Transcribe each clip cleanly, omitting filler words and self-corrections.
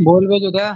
বলবে যোদা।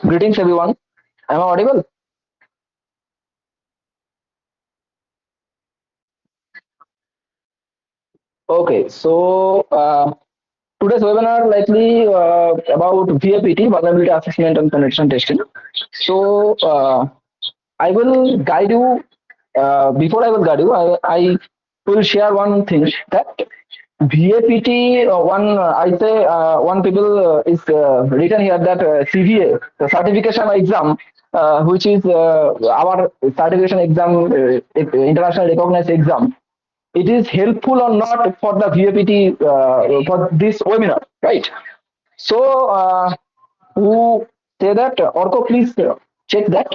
Greetings everyone. Am I audible? Okay, so today's webinar likely about VAPT, vulnerability assessment and penetration testing. So I will guide you. Before I will guide you, I will share one thing that VAPT. I say one people is written here that CVA, the certification exam, which is our certification exam, international recognized exam. It is helpful or not for the VAPT for this webinar, right? So, who say that? Orko, please check that.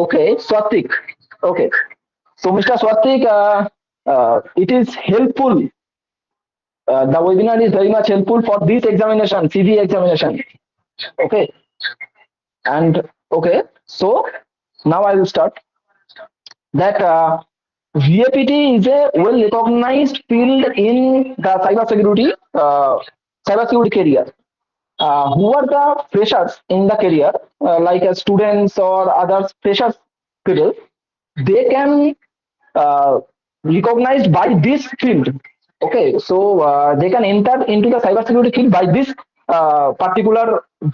Okay, Swatik. Okay, so Mr. Swatik, it is helpful. The webinar is very much helpful for this examination, CV examination. Okay, and okay, so now I will start. That VAPT is a well recognized field in the cybersecurity career. Who are the freshers in the career, like students or other freshers people, they can recognized by this field. Okay, so they can enter into the cybersecurity field by this particular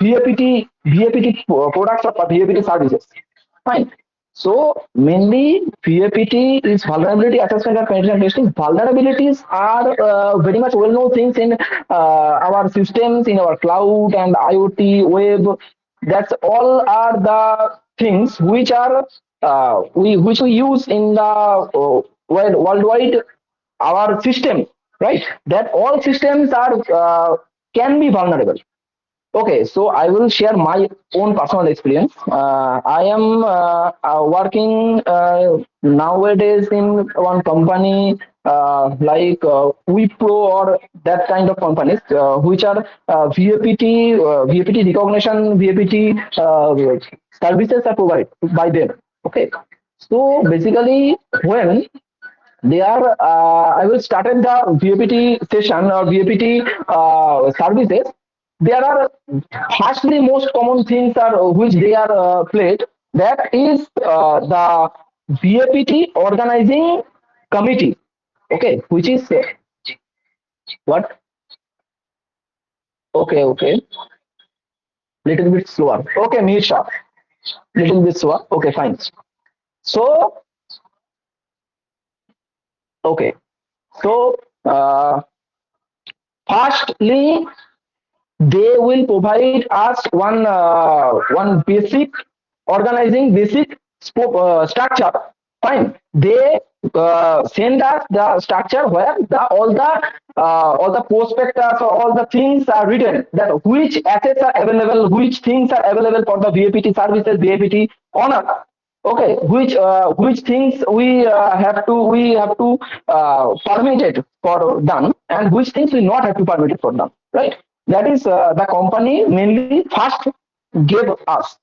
VAPT products or VAPT services. Fine. So mainly VAPT is vulnerability assessment and penetration testing. Vulnerabilities are very much well-known things in our systems, in our cloud and IoT web. That's all are the things which are we use in the worldwide our system, right? That all systems are can be vulnerable. Okay, so I will share my own personal experience. I am working nowadays in one company like Wipro or that kind of companies, which are VAPT recognition, VAPT services are provided by them. Okay, so basically, when there I will start at the VAPT session or VAPT services. There are firstly most common things are which they are played. That is the VAPT organizing committee. Okay, which is what? Okay, okay, little bit slower. Okay, Misha, little bit slower. Okay, fine. So okay, so firstly they will provide us one basic organizing basic structure. Fine, they send us the structure where the all the prospectus or all the things are written, that which assets are available, which things are available for the VAPT services, VAPT honor. Okay, which things we have to permit it for done, and which things we not have to permit it for done, right? That is the company mainly first gave us,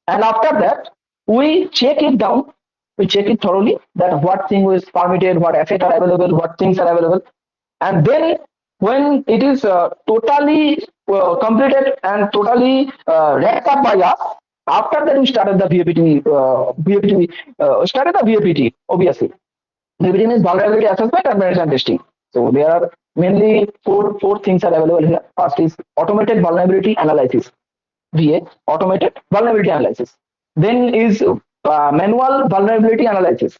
and after that we check it down, we check it thoroughly that what thing is permitted, what assets are available, what things are available, and then when it is totally completed and totally wrapped up by us, after that we started the VAPT, started the VAPT, obviously. VAPT means vulnerability assessment and penetration testing. So there are mainly four things are available here. First is automated vulnerability analysis, VA, automated vulnerability analysis. Then is manual vulnerability analysis.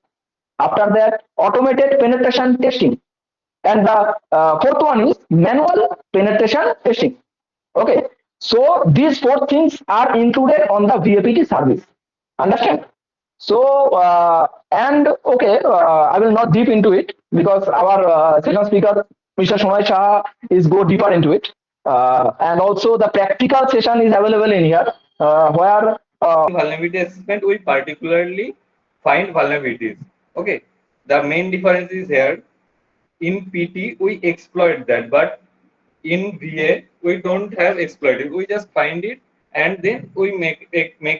After that, automated penetration testing. And the fourth one is manual penetration testing. Okay. So these four things are included on the VAPT service. Understand? So and okay, I will not deep into it because our second speaker, Mr. Sonai Saha, is go deeper into it. And also the practical session is available in here, where vulnerability assessment, we particularly find vulnerabilities. Okay, the main difference is here. In PT, we exploit that, but in VA, we don't have exploited. We just find it and then we make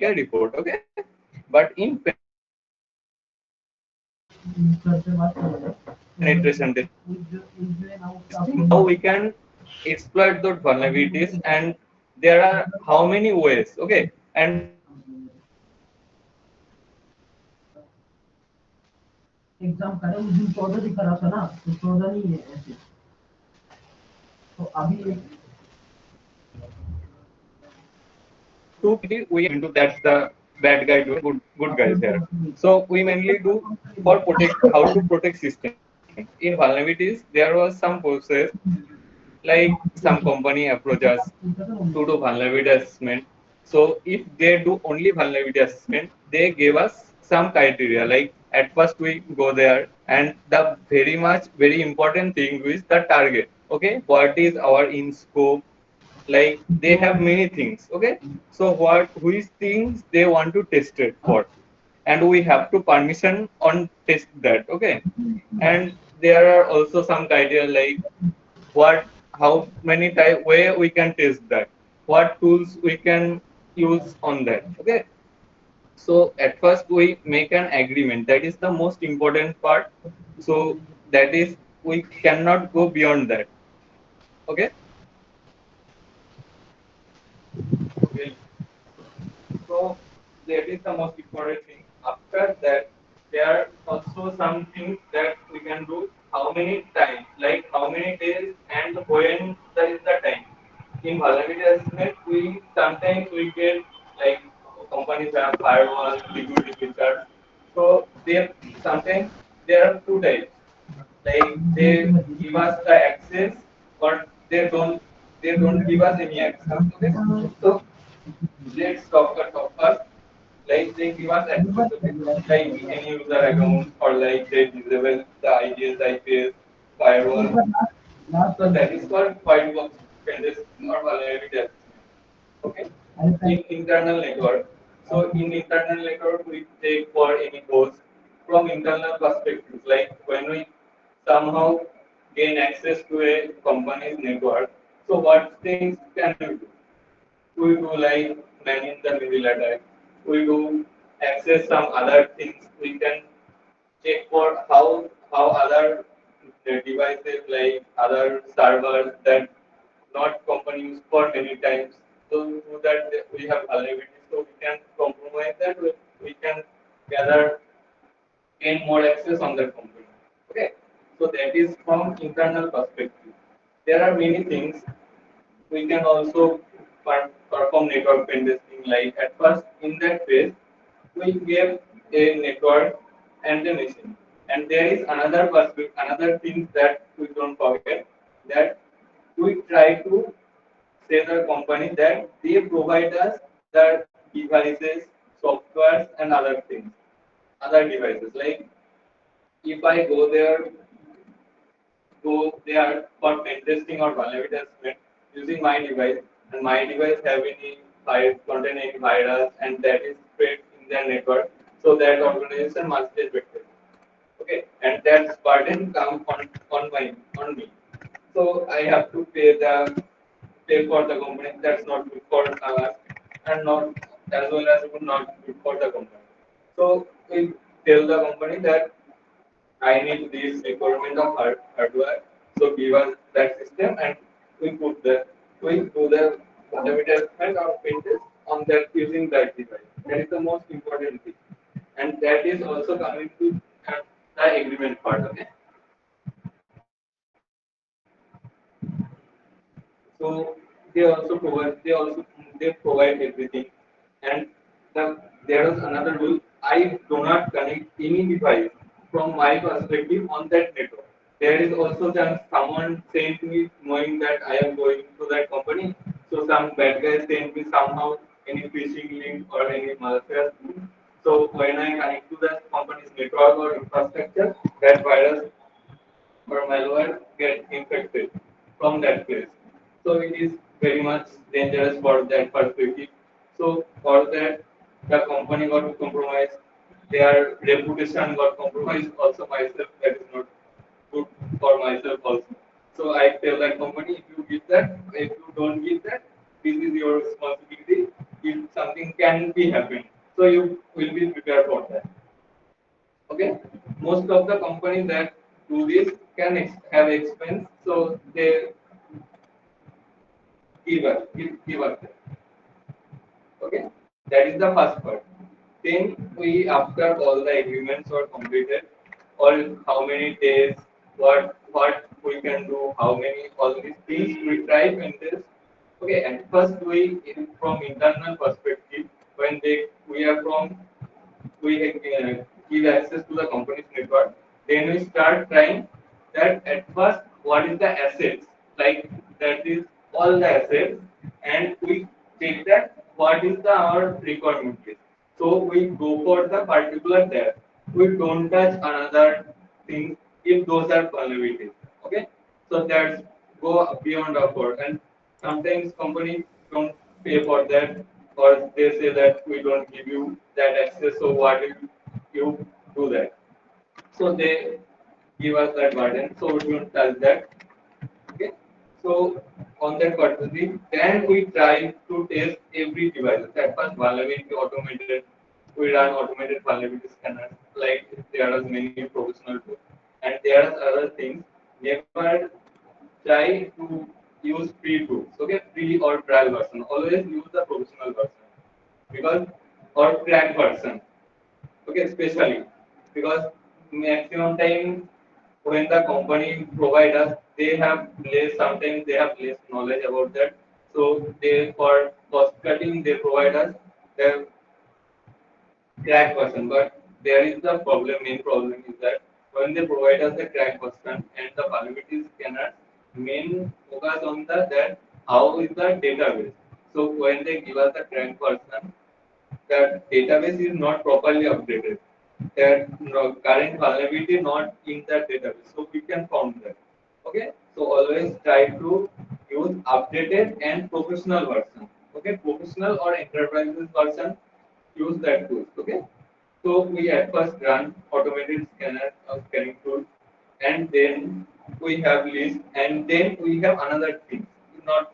a report. Okay, but in penetration testing, how we can exploit those vulnerabilities, and there are how many ways. Okay, and there are exam करे उस दिन 14 दिखा रहा था ना तो 14 नहीं है ऐसे तो अभी एक two PT, we enter into that's the bad guy doing good guys here. So we mainly do for protect how to protect system. In vulnerabilities, there was some process like some company approach us to do vulnerability assessment. So if they do only vulnerability assessment, they gave us some criteria. Like at first we go there, and the very important thing is the target. Okay, what is our in scope? Like they have many things. Okay, so what which things they want to test it for, and we have to permission on test that. Okay, and there are also some criteria like what how many type where we can test that, what tools we can use on that. Okay, so at first we make an agreement, that is the most important part. So that is we cannot go beyond that. Okay, okay, so that is the most important thing. After that, there are also some things that we can do. How many times, like how many days, and when that is the time. In vulnerability assessment, we sometimes we get like companies have firewall, security features. So they sometimes there are two types. Like they give us the access, but they don't give us any access. Okay, so let's talk first. Like they give us access, okay? Like any user account, or like they disable the IDS, IPS, firewall. So that is for firewall penetration or vulnerability assessment. Okay. In internal network. So in internal network, we take for any host from internal perspective. Like when we somehow gain access to a company's network, so what things can we do? We do like man in the middle attack. We do access some other things. We can check for how other devices like other servers that not company use for many times. So through that we have vulnerability, so we can compromise that. We can gather gain more access on that company. Okay, so that is from internal perspective. There are many things we can also perform network pen testing. Like at first, in that phase, we give a network and the machine. And there is another perspective, another thing that we don't forget, that we try to say the company that they provide us the devices, softwares, and other things, other devices. Like if I go there for pen testing or vulnerability assessment using my device, and my device have any contain any virus, and that is spread in their network, so that organization must be affected. Okay, and that burden comes on me. So I have to pay for the company. That's not good for us, and not as well as not good for the company. So we tell the company that I need this requirement of hardware. So give us that system, and we do the advertisement or pages on that using that device. That is the most important thing, and that is also coming to the agreement part. Okay, so they provide everything, and there is another rule. I do not connect any device from my perspective on that network. There is also someone sent me knowing that I am going to that company. So some bad guy sent me somehow any phishing link or any malicious link. So when I connect to that company's network or infrastructure, that virus or malware get infected from that place. So it is very much dangerous for that perspective. So for that, the company got compromised, their reputation got compromised. Also myself, that is not good for myself also. So I tell that company, if you give that, if you don't give that, this is your responsibility. If something can be happen, so you will be prepared for that. Okay, most of the companies that do this can have expense, so they give us that. Okay, that is the first part. Then we, after all the agreements are completed, all how many days, what we can do, how many all these things we try in this. Okay, and first we from internal perspective, when we are from we give access to the company's network, then we start trying that at first what is the assets, like that is all the assets, and we check that what is the our requirement is. So we go for the particular there. We don't touch another thing if those are vulnerabilities. Okay, so that's go beyond our board, and sometimes companies don't pay for that, or they say that we don't give you that access, so what if you do that? So they give us that burden, so we don't touch that. Okay, so on that purpose, then we try to test every device. At first, vulnerability automated. We run automated vulnerability scanners. Like there are many professional tools, and there are other things. Never try to use free tools. Okay, free or trial version. Always use the professional version, because or crack version. Okay, especially because maximum time when the company provide us, they have less, sometimes they have less knowledge about that. So they, for cost cutting, they provide us the crack version. But there is the problem. Main problem is that when they provide us the crack version and the vulnerabilities cannot main focus on that how is the database. So when they give us the crack version, that database is not properly updated. That current vulnerability not in that database, so we can found that. Okay, so always try to use updated and professional version. Okay, professional or enterprises version, use that tool. Okay, so we at first run automated scanner or scanning tool, and then we have list, and then we have another thing. Not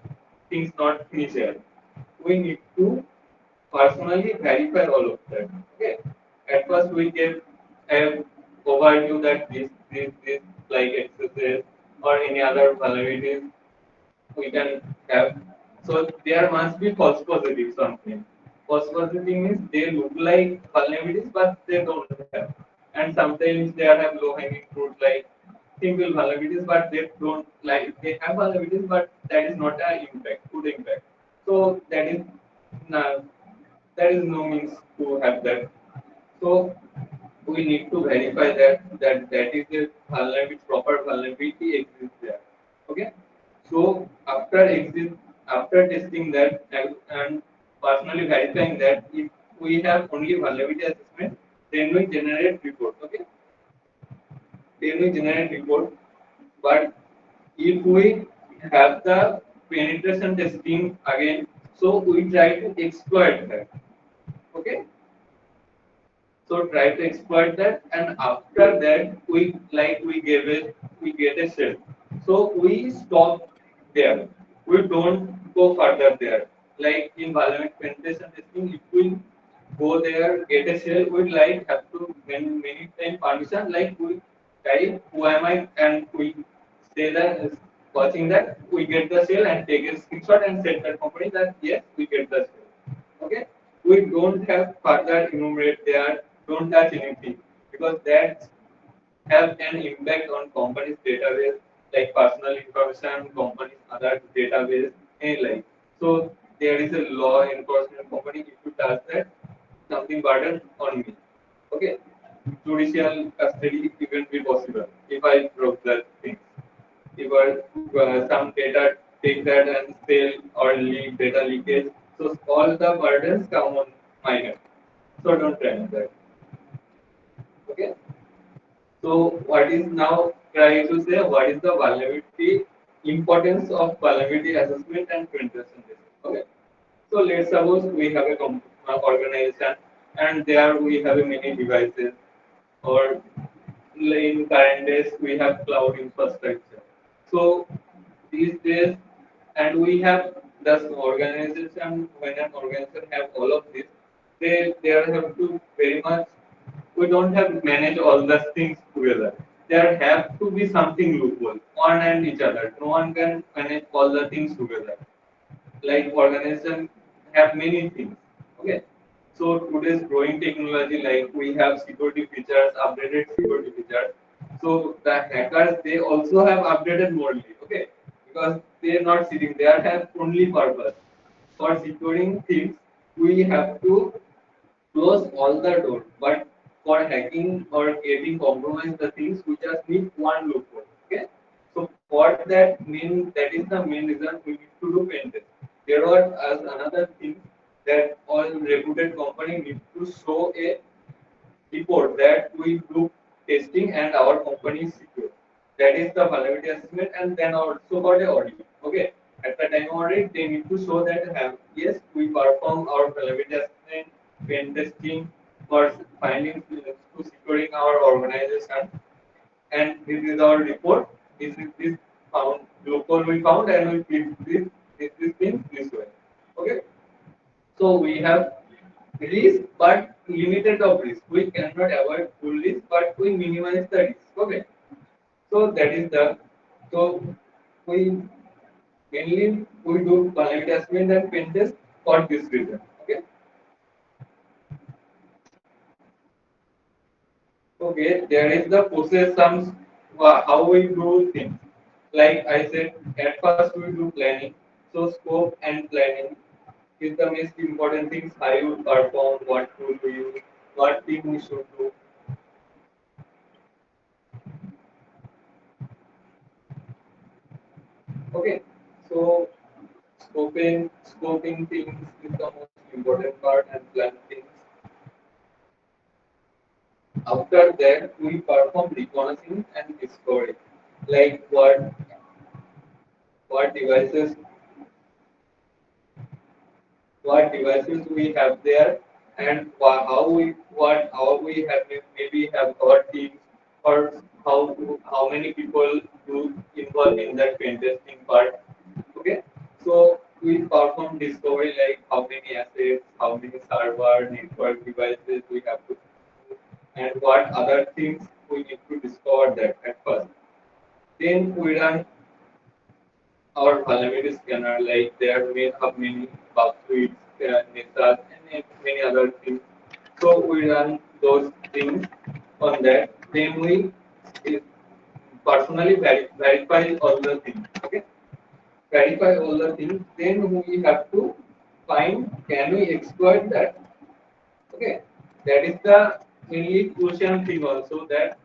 things not finished yet. We need to personally verify all of that. Okay. At first we get overview that this like accesses or any other vulnerabilities we can have. So there must be false positives something. False positive means they look like vulnerabilities but they don't have. And sometimes they have low hanging fruit like simple vulnerabilities but they don't like they have vulnerabilities but that is not an impact, good impact. So no, that is no means to have that. So we need to verify that is a vulnerability, proper vulnerability exists there. Okay. So after testing that and personally verifying that if we have only vulnerability assessment, then we generate report. Okay. Then we generate report. But if we have the penetration testing again, so we try to exploit that. Okay. So try to exploit that, and after that we get a shell. So we stop there. We don't go further there. Like in vulnerability penetration testing, if we go there, get a shell, we like have to many time permission. Like we type who am I, and we say that watching that we get the shell and take a screenshot and send that company that yes we get the shell. Okay, we don't have further enumerate there, don't touch anything because that have an impact on company's database like personal information, company's other database, and like so there is a law enforcement company if you touch that something burden on me. Okay, judicial custody even be possible if I broke that thing. If some data take that and sell or leak data leakage, so all the burdens come on my head. So don't try that. Okay. So what is now trying to say what is the vulnerability importance of vulnerability assessment and penetration testing. Okay. So let's suppose we have a organization and there we have a many devices or in current days we have cloud infrastructure. So these days and we have this organization when an organization have all of this they have to very much we don't have to manage all those things together. There have to be something loophole on and each other. No one can manage all the things together. Like organization have many things. Okay. So today's growing technology, like we have security features, updated security features. So the hackers they also have updated morely. Okay, because they are not sitting, they are have only purpose for securing things. We have to close all the doors, but for hacking or getting compromised the things, we just need one loophole. Okay, so for that is the main reason we need to do pen test. There was as another thing that all reputed company need to show a report that we do testing and our company is secure. That is the vulnerability assessment and then also got a audit. Okay. At the time of audit, they need to show that yes, we perform our vulnerability assessment, pen testing for finding to securing our organization and this is our report. This is this found loophole we found and we fix this thing this way. Okay. So we have risk but limited of risk. We cannot avoid full risk but we minimize the risk. Okay. So that is the so we mainly we do vulnerability assessment and pen test for this reason. Okay. Okay, there is the process some how we do things. Like I said, at first we do planning. So scope and planning is the most important things. How you perform, what tool we use, what thing we should do. Okay, so scoping things is the most important part and plan things. After that, we perform reconnaissance and discovery. Like what devices we have there and how we have maybe have our teams or how many people do involved in that pen testing part. Okay, so we perform discovery like how many assets, how many server network devices we have to and what other things we need to discover that at first. Then we run our vulnerability scanner, like there may have many bug suites, nesas, and many other things. So we run those things on that. Then we eh, personally verify all the things. Okay, verify all the things. Then we have to find, can we exploit that? Okay, that is the mainly crucial thing also, that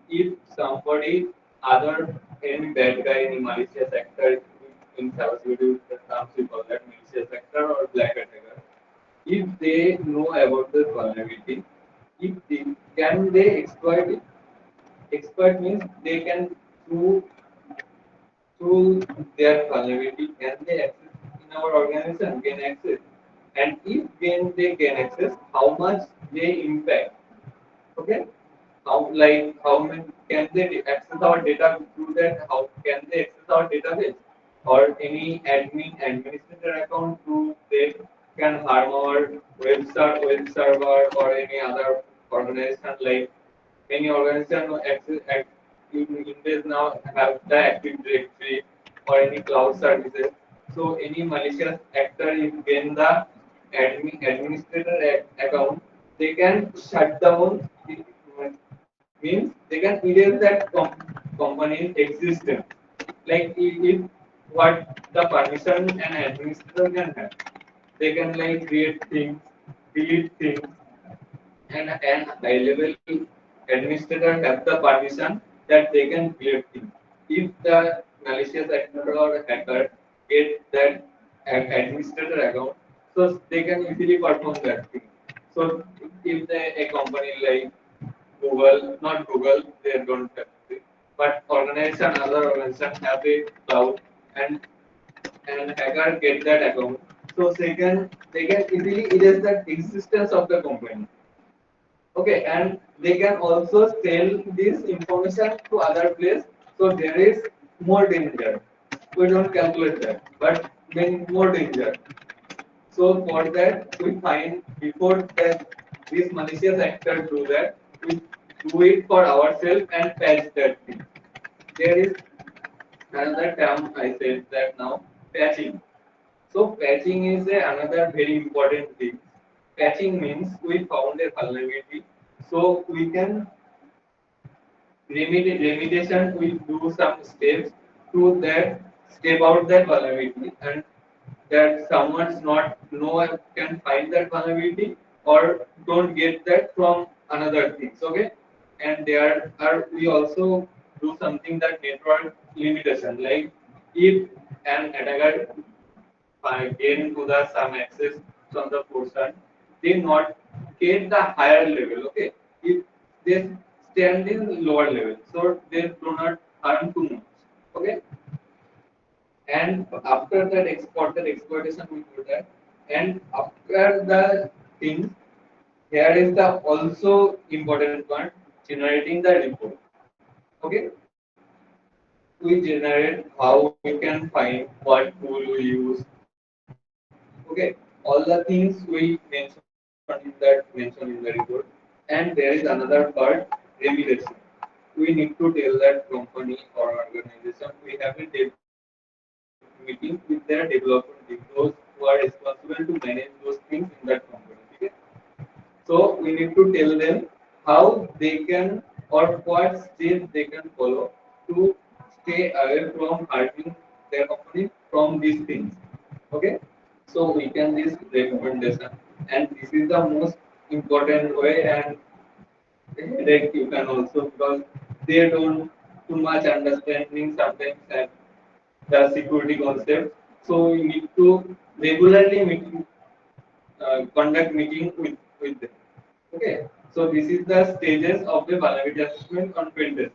if somebody other, any bad guy, any malicious actor in cybersecurity, the terms we call that malicious actor or black attacker, if they know about the vulnerability, if they can they exploit it. Exploit means they can through their vulnerability, can they access in our organization, gain access, and if they gain access, how much they impact. Okay, how, like how many can they access our data through that, how can they access our database, or any administrator account through they can harm our web server or any other organization, like many organizations in this now have the Active Directory or any cloud services. So any malicious actor, if gain the administrator account, they can shut down. Means they can erase that company's existence. Like if what the permission an administrator can have, they can like create things, delete things, and an high level administrator have the permission that they can create things. If the malicious actor or hacker get that administrator account, so they can easily perform that thing. So if a company like Google, not Google, they don't have it, but organization, other organization have a cloud, and hacker get that account, so they can easily erase that existence of the company. Okay, and they can also sell this information to other place. So there is more danger. We don't calculate that, but then more danger. So for that, we find before that this malicious actor do that, we do it for ourselves and patch that thing. There is another term I said that now, patching. So patching is another very important thing. Patching means we found a vulnerability, so we can remediation. We do some steps to that, step out that vulnerability, and that someone's not no one can find that vulnerability or don't get that from another things. Okay, and there are we also do something that network limitation, like if an attacker gain to the some access from the person, they not get the higher level. Okay, if they stand in lower level, so they do not harm too much. Okay, and after that exploitation we do that, and after the things, here is the also important part, generating the report. Okay, we generate how we can find what tool we use. Okay, all the things we mention in the report. And there is another part, remediation. We need to tell that company or organization, we have a meeting with their development team, those who are responsible to manage those things in that company. Okay? So we need to tell them how they can or what steps they can follow to stay away from harming their company from these things. Okay? So we can this recommendation, and this is the most important way, and headache you can also, because they don't too much understanding sometimes and the security concept. So we need to regularly conduct meeting with them. Okay, so this is the stages of the vulnerability assessment on pen testing.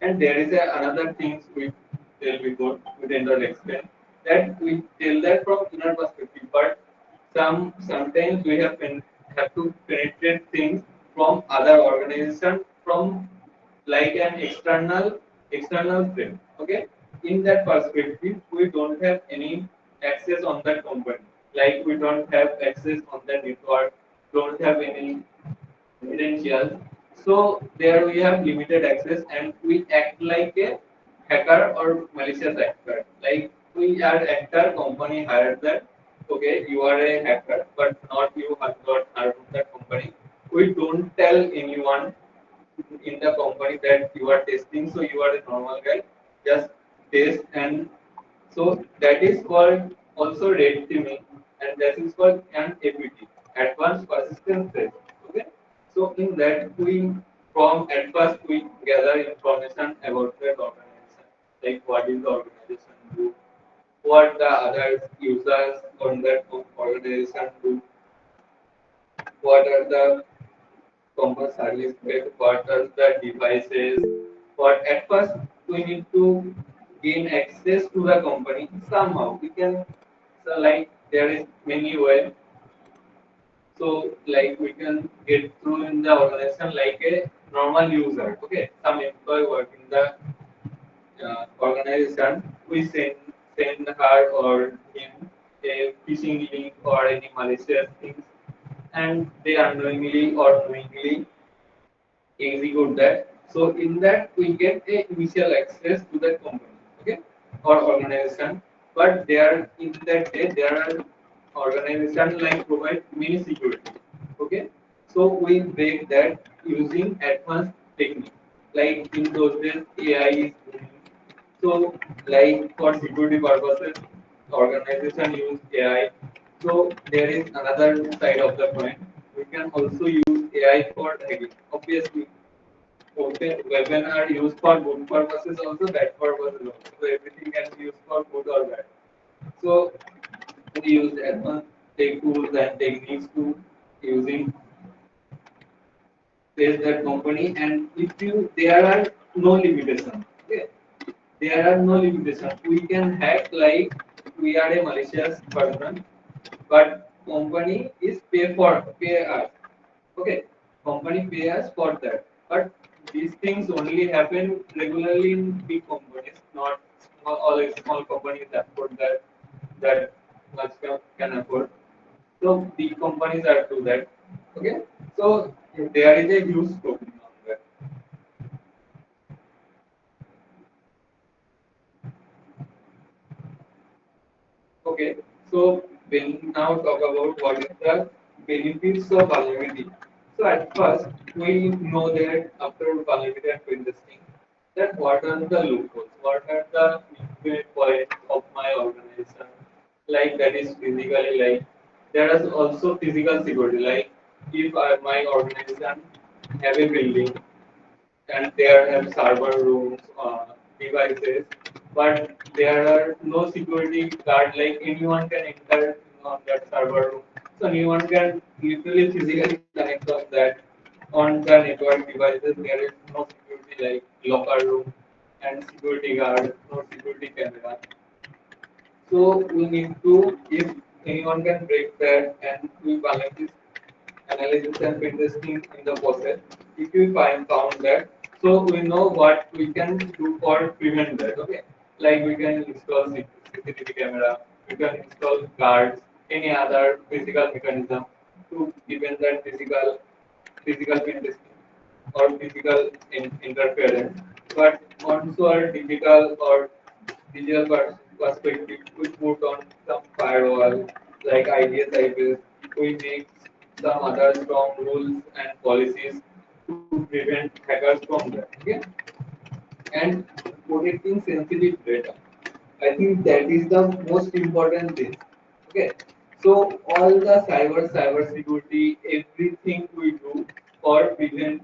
And there is another things we tell before we tend to explain, that we tell that from inner perspective, but sometimes we have to penetrate things from other organization, from like an external frame. Okay, in that perspective, we don't have any access on that company. Like we don't have access on that network, don't have any credentials. So there we have limited access and we act like a hacker or malicious actor. Like we are actor, company hired that. Okay, you are a hacker, but not you have got hired from that company. We don't tell anyone in the company that you are testing, so you are a normal guy. Just test and so that is called also red teaming and that is called an APT, advanced persistence test. Okay. So in that we from at first we gather information about that organization, like what is the organization do, what the other users on that organization do, what are the common service paid, what are the devices, what at first we need to gain access to the company somehow. We can so like there is many ways. So like we can get through in the organization like a normal user. Okay, some employee work in the organization. We send her or him a phishing link or any malicious things, and they unknowingly or knowingly execute that. So in that we get a initial access to that company, okay, or organization. But there in that day there are organization like provide mini security, okay. So we break that using advanced technique. Like in those days AI is booming. So like for security purposes, organization use AI. So there is another side of the coin. We can also use AI for hacking. Obviously, okay, weapon are used for good purposes also, bad purposes also. So everything can be used for good or bad. So we use advanced tech tools and techniques to using test that company. And if you there are no limitation. Okay, there are no limitations. We can hack like we are a malicious person, but company is pay us. Okay, company pay us for that. But these things only happen regularly in big companies, not all small companies afford that much can afford. So big companies are do that. Okay, so there is a huge problem on that. Okay, so when now talk about what is the benefits of vulnerability. So at first we know that after vulnerability and pen testing, that what are the loopholes, what are the weak points of my organization, like that is physically like there is also physical security, like if my organization have a building and there have server rooms, devices, but there are no security guard. Like anyone can enter on that server room, so anyone can literally physically connect on that on the network devices. There is no security like locker room and security guard, no security camera. So we need to, if anyone can break that and we balance this analysis and pen testing in the process. If we find found that, so we know what we can do for prevent that. Okay, like we can install CCTV camera, we can install guards, any other physical mechanism to prevent that physical pen testing or physical interference. But also our digital or digital perspective, we put on some firewall like IDS, IPS. We make some other strong rules and policies to prevent hackers from that. Okay, and protecting sensitive data. I think that is the most important thing. Okay, so all the cyber security, everything we do for prevent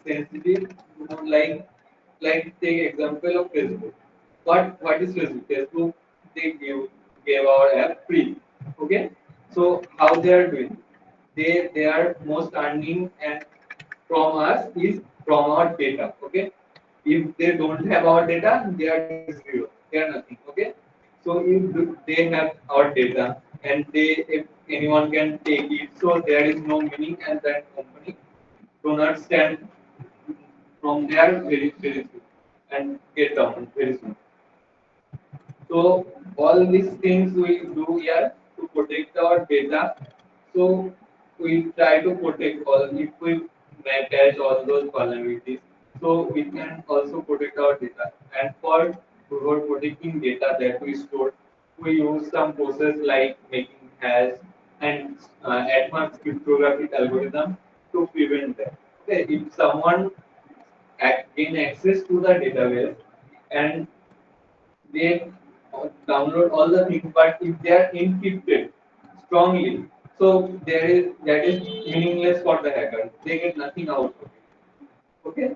sensitive, like take example of Facebook. What is Facebook? Facebook they gave our app free. Okay, so how they are doing? They are most earning and from us is from our data. Okay, if they don't have our data, they are zero. They are nothing. Okay, so if they have our data and they if anyone can take it, so there is no meaning and that company do not stand from there very soon and get down very soon. So all these things we do here to protect our data. So we try to protect all. If we may catch all those vulnerabilities. So we can also protect our data. And for protecting data that we store, we use some process like making hash and advanced cryptographic algorithm to prevent that. Okay, if someone gain access to the database and they download all the things, but if they are encrypted strongly, so that is meaningless for the hacker. They get nothing out of it. Okay.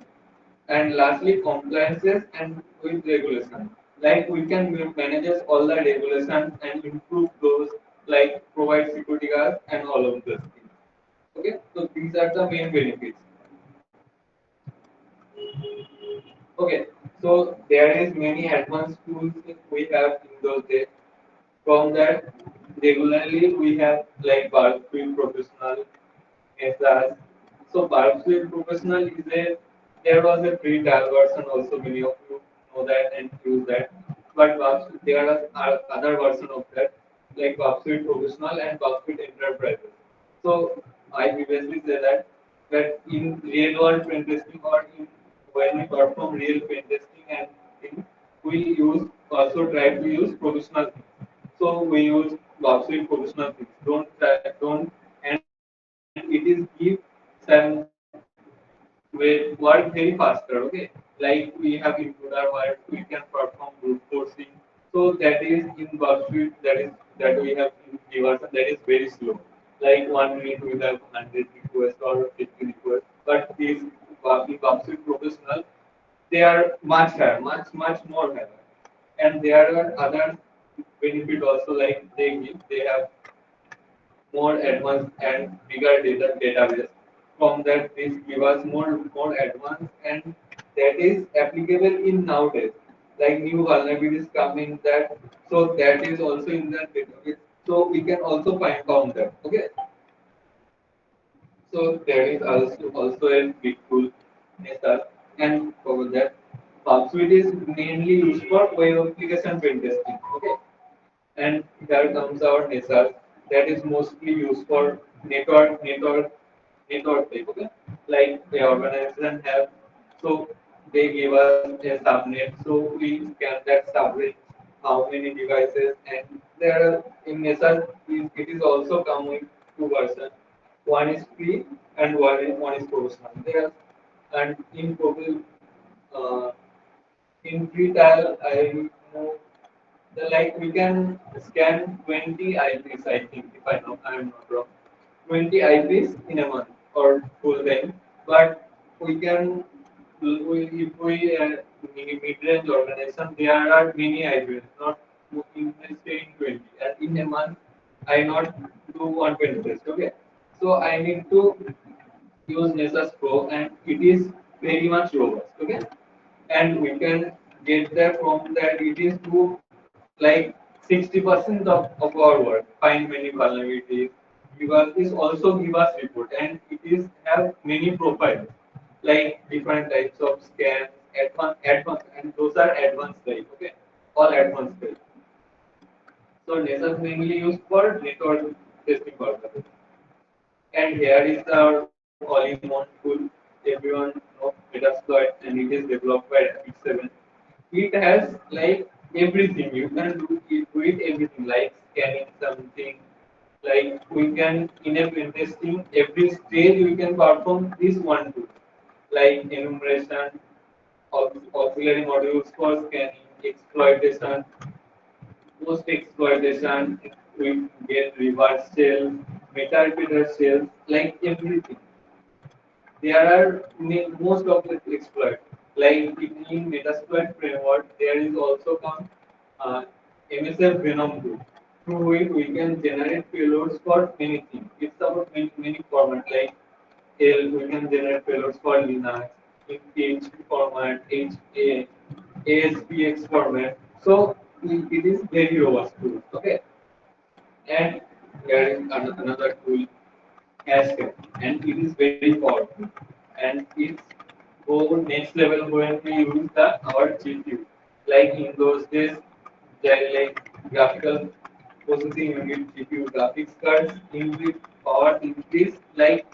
And lastly, compliances and with regulation. Like we can manage all the regulations and improve those, like provide security guards and all of those things. Okay, so these are the main benefits. Okay, so there is many advanced tools we have in those days. From that, regularly we have like Barfield Professional, SaaS. So Barfield Professional is a there was a free trial version also. Many of you know that and use that. But there are other version of that like Barfield Professional and Barfield Enterprises. So I previously said that in real world pen testing or in when we perform real pen testing and things, we use also try to use professional things. So we use absolute professional things. Don't and it is give some way work very faster. Okay, like we have included our work, we can perform brute forcing. So that is in Worksheet that we have in the version that is very slow. Like 1 minute we have 100 requests or 50 requests, but these in Worksheet professional they are much higher, much more higher. And there are other benefit also like they have more advanced and bigger database. From that, this give us more advanced and that is applicable in nowadays. Like new vulnerabilities come in that, so that is also in that database. So we can also find found that. Okay, so there is also a big tool method and for that. PubSuite is mainly used for web application pen testing. Okay, and here comes our NESAR that is mostly used for network type. Okay, like the organization have so they give us a subnet, so we scan that subnet how many devices and there are in NESAR it is also come with two versions. One is free and one is professional. There and in total uh, in free trial I know the like we can scan 20 IPs, I think, if I am not wrong. 20 IPs in a month or full time. But we can, if we mid-range organization, there are many IPs, not in staying 20. And in a month, I not do 120 test. Okay. So I need to use Nessus Pro and it is very much robust. Okay, and we can get that from that it is to like 60% of our work find many vulnerabilities because this also give us report and it is have many profiles like different types of scans advanced and those are advanced type. Okay, all advanced type. So Nessus mainly used for network testing purposes. And here is our all-in-one tool. Everyone knows Metasploit, and it is developed by Rapid7. It has like everything. You can do it everything like scanning something. Like we can in a pen testing, every stage we can perform this one tool, like enumeration, auxiliary modules for scanning, exploitation, post exploitation, we get reverse shell, meta repeater shells, like everything. There are most of the exploit. Like in Metasploit framework, there is also come uh, MSF Venom tool. Through it, we can generate payloads for anything. It's about many formats like L, we can generate payloads for Linux in PHP format, ASPX format. So it is very robust tool. Okay, and there is another tool Cascade, and it is very powerful. And it's go next level when we use the our GPU. Like in those days, there like graphical processing unit GPU graphics cards increase power increase like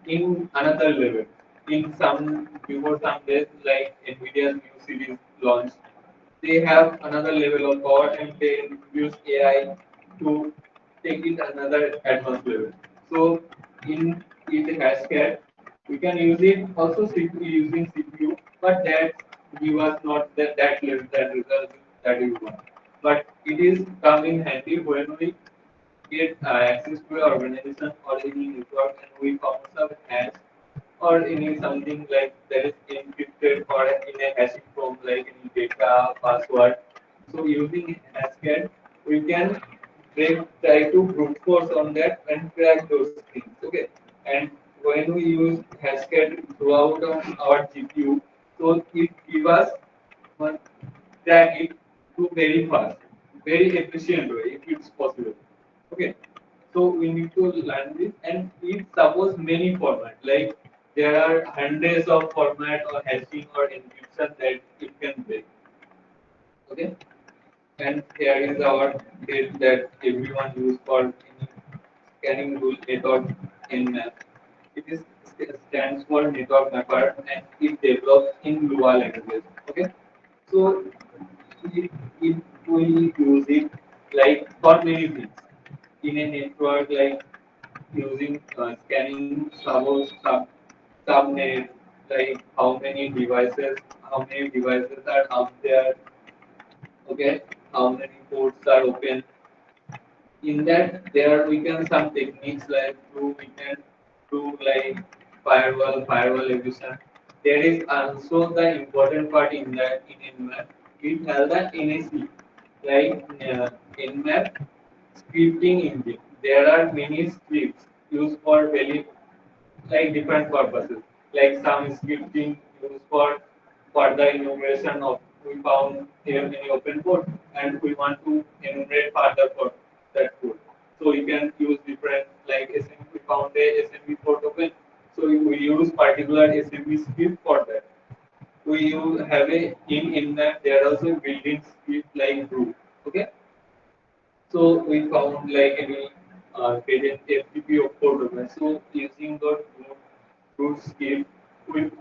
in another level. in some before some days, like Nvidia's new series launched, they have another level of power and they use AI to take it another advanced level. So in it Hashcat, we can use it also CPU using CPU, but that give us not that level that result that we want. But it is come in handy when we get access to an organization or any network and we found some hash or any something like that is encrypted or in a hashing form like any data password. So using Hashcat, we can try to brute force on that and crack those things. Okay, and when we use Hashcat throughout on our GPU, so it give us one track it to very fast, very efficient way if it's possible. Okay, so we need to learn this and it supports many formats. Like there are hundreds of format or hashing or encryption that it can break. Okay, and here is our bit that everyone use for any scanning rule method in map. It is stands for network mapper and it develops in Lua language. Okay, so it will use it like for many things in a network like using scanning subnet like how many devices are out there, okay, how many ports are open. In that there we can some techniques like we can do like firewall evasion. There is also the important part in that in nmap it has the NAC like nmap scripting engine. There are many scripts used for very like different purposes. Like some scripting used for further enumeration of we found here many open code and we want to enumerate further for that code. So you can use different like SMB we found a SMB port open. So we use particular SMB script for that. We use have a in that there are also built-in script like root. Okay. So we found like any patent FTP of code domain. So using the root script, we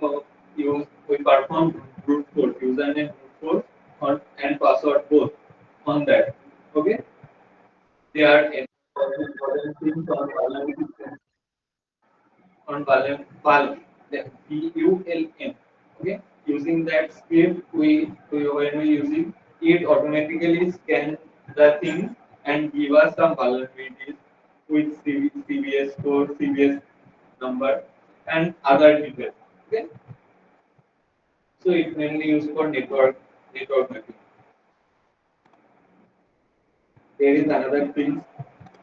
we perform brute force username brute force on and password both on that. Okay, they are important things on vulnerabilities on VULN. Okay, using that script, we when we using it automatically scan the thing and give us some vulnerabilities with CVS code, CVS number, and other details. Okay, so it mainly used for network mapping. There is another thing,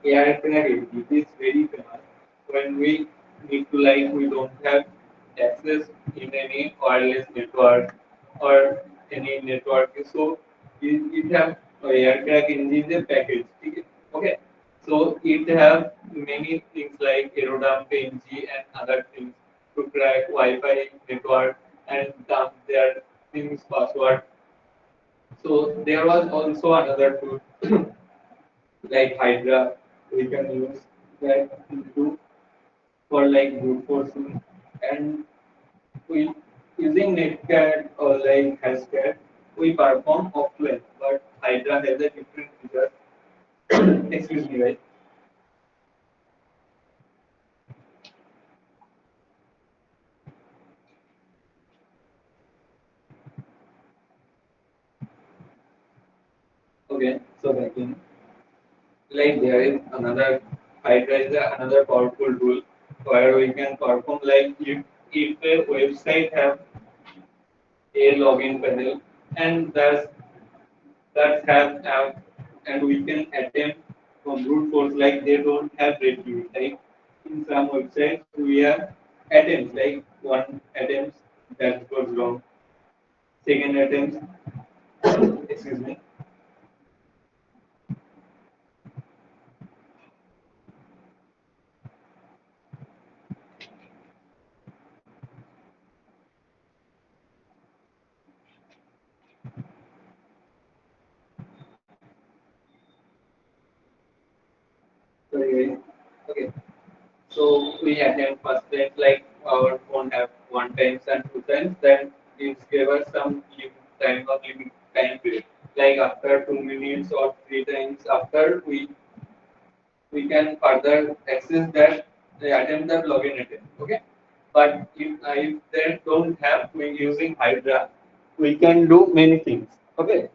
AI tracking. It is very famous. When we need to like we don't have access in any wireless network or any network, so it have aircraft engine is a package. Okay, so it have many things like aerodump, PNG and other things to crack Wi-Fi network and dump their things password. So there was also another tool like Hydra, we can use that to for like brute forcing and we using netcat or like hashcat we perform offline but Hydra has a different feature. Excuse me guys. Okay, so back in like there is another Hydra is another powerful tool where we can perform like if a website have a login panel and have and we can attempt from brute force like they don't have review like in some websites we have attempts like one attempts that goes wrong, second attempts excuse me. Sorry guys. Okay, so we attempt first attempt like our phone have one times and two times, then it gave us some limit time period. Like after 2 minutes or three times after we can further access that the attempt that login attempt. Okay, but if they don't have, we using Hydra, we can do many things. Okay,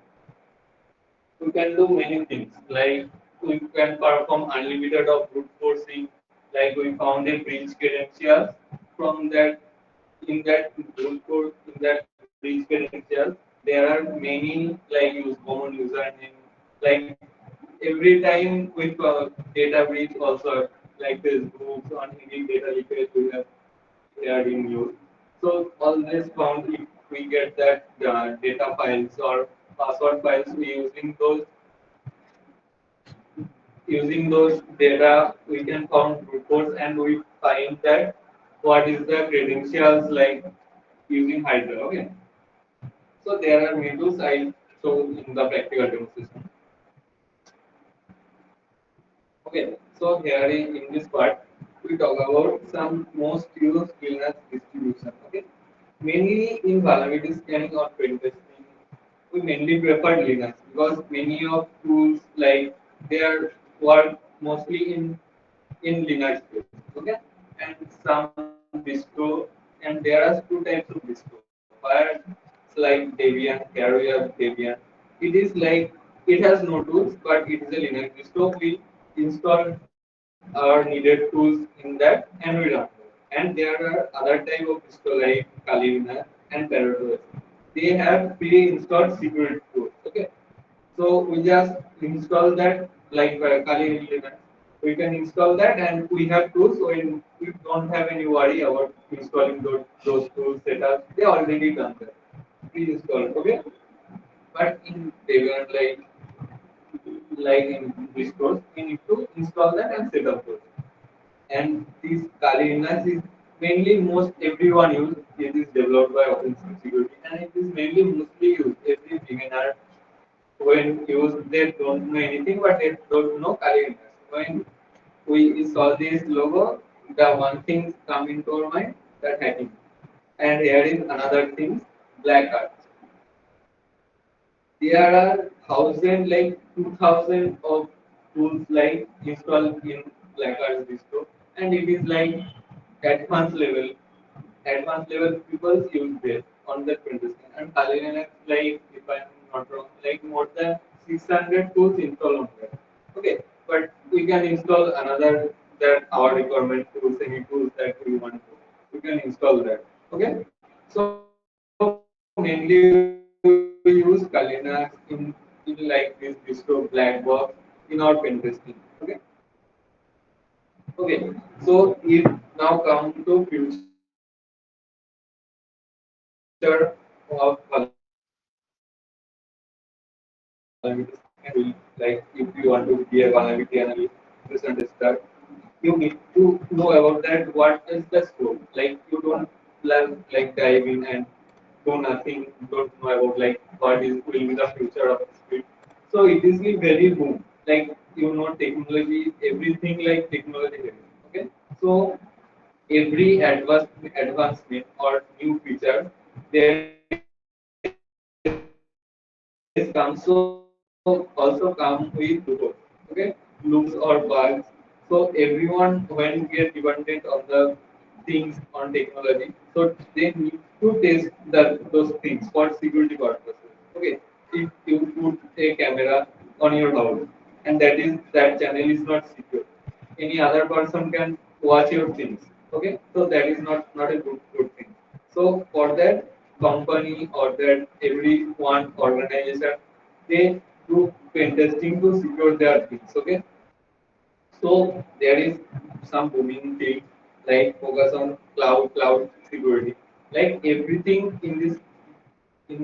we can do many things like we can perform unlimited of brute forcing. Like we found a breach credentials from that in that brute force in that breach credentials. There are many like use common username. Like every time with data breach also like Facebooks on any data leakage we have shared in news. So all this found if we get that data files or password files, we using those data we can found reports and we find that what is the credentials like using Hydra. Okay, so there are methods I show in the practical demonstration. Okay, so here in this part, we talk about some most used Linux distribution. Okay, mainly in vulnerability scanning or pen testing, we mainly prefer Linux because many of tools like they are work mostly in Linux based. Okay, and some distro, and there are two types of distro. First, it's like Debian, Carrier Debian. It is like it has no tools, but it is a Linux distro. We install our needed tools in that and we run. And there are other type of distro like Kali and Parados. They have pre-installed security tools. Okay, so we just install that like Kali Linux. We can install that and we have tools, so we don't have any worry about installing those tools setups. They already done that. Pre-installed. Okay, but in Debian like in distros, we need to install that and set up those. And this Kali Linux is mainly most everyone use. It is developed by Open Source Security and it is mainly mostly used. Every beginner when use they don't know anything but they don't know Kali Linux. When we saw this logo, the one thing come into our mind that hacking. And here is another thing, black art. There are thousand like 2000 of tools like installed in Blackguard's distro and it is like advanced level people use this on the printer screen and Kali Linux like if I'm not wrong like more than 600 tools installed on that. Okay, but we can install another that our requirement tools any tools that we want to we can install that. Okay, so mainly we use Kali in like this distro black box in our pen testing. Okay. Okay, so if now come to future of vulnerability scanning, like if you want to be a vulnerability analyst, then like if you want to be a vulnerability analyst, misunderstand, you need to know about that what is the scope. Like you don't like dive in and do nothing, don't know about like what is will be the future of this field. So it is very boom. Like you know technology, everything like technology. Okay, so every advancement or new feature, there is come so also come with loopholes. Okay, loopholes or bugs. So everyone when get dependent on the things on technology, so they need to test those things for security purposes. Okay, if you put a camera on your house and that channel is not secure, any other person can watch your things. Okay, so that is not a good thing. So for that company or that everyone organization, they do pen testing to secure their things. Okay, so there is some booming thing like focus on cloud security. Like everything in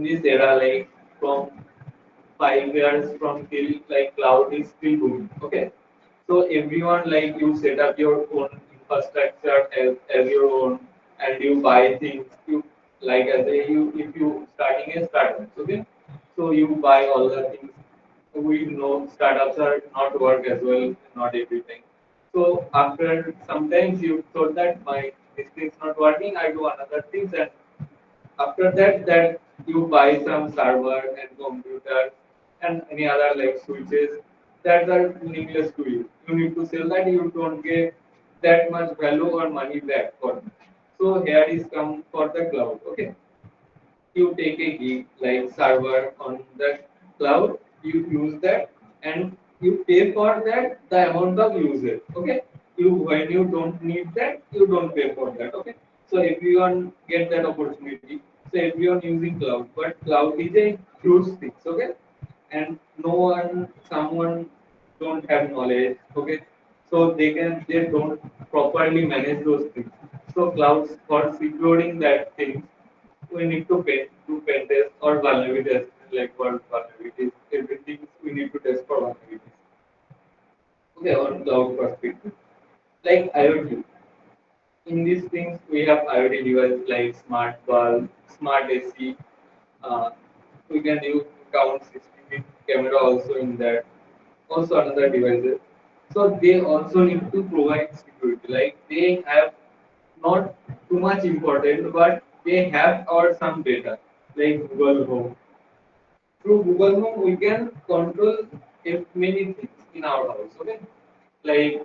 this era, like from 5 years from till like cloud is still booming. Okay, so everyone like you set up your own infrastructure as your own, and you buy things. You like as a you if you starting a startup. Okay, so you buy all the things. We know startups are not work as well, not everything. So after sometimes you thought that my this thing's not working, I do another things, and after that, you buy some server and computer and any other like switches that are meaningless to you. You need to sell that, you don't get that much value or money back for it. So here is come for the cloud. Okay, you take a gig like server on the cloud, you use that and you pay for that the amount of usage. Okay, you when you don't need that, you don't pay for that. Okay, so everyone get that opportunity. So everyone using cloud, but cloud is a huge thing. Okay, and no one, someone don't have knowledge. Okay, so they don't properly manage those things. So clouds for securing that thing, we need to pen test or vulnerability test, like for vulnerabilities, everything we need to test for vulnerabilities. Okay, on cloud perspective, like IoT. In these things, we have IoT devices like smart bulb, smart AC. Uh, we can use count CCTV camera also in that. Also another devices. So they also need to provide security. Like they have not too much important, but they have our some data like Google Home. Through Google Home, we can control many things in our house. Okay, like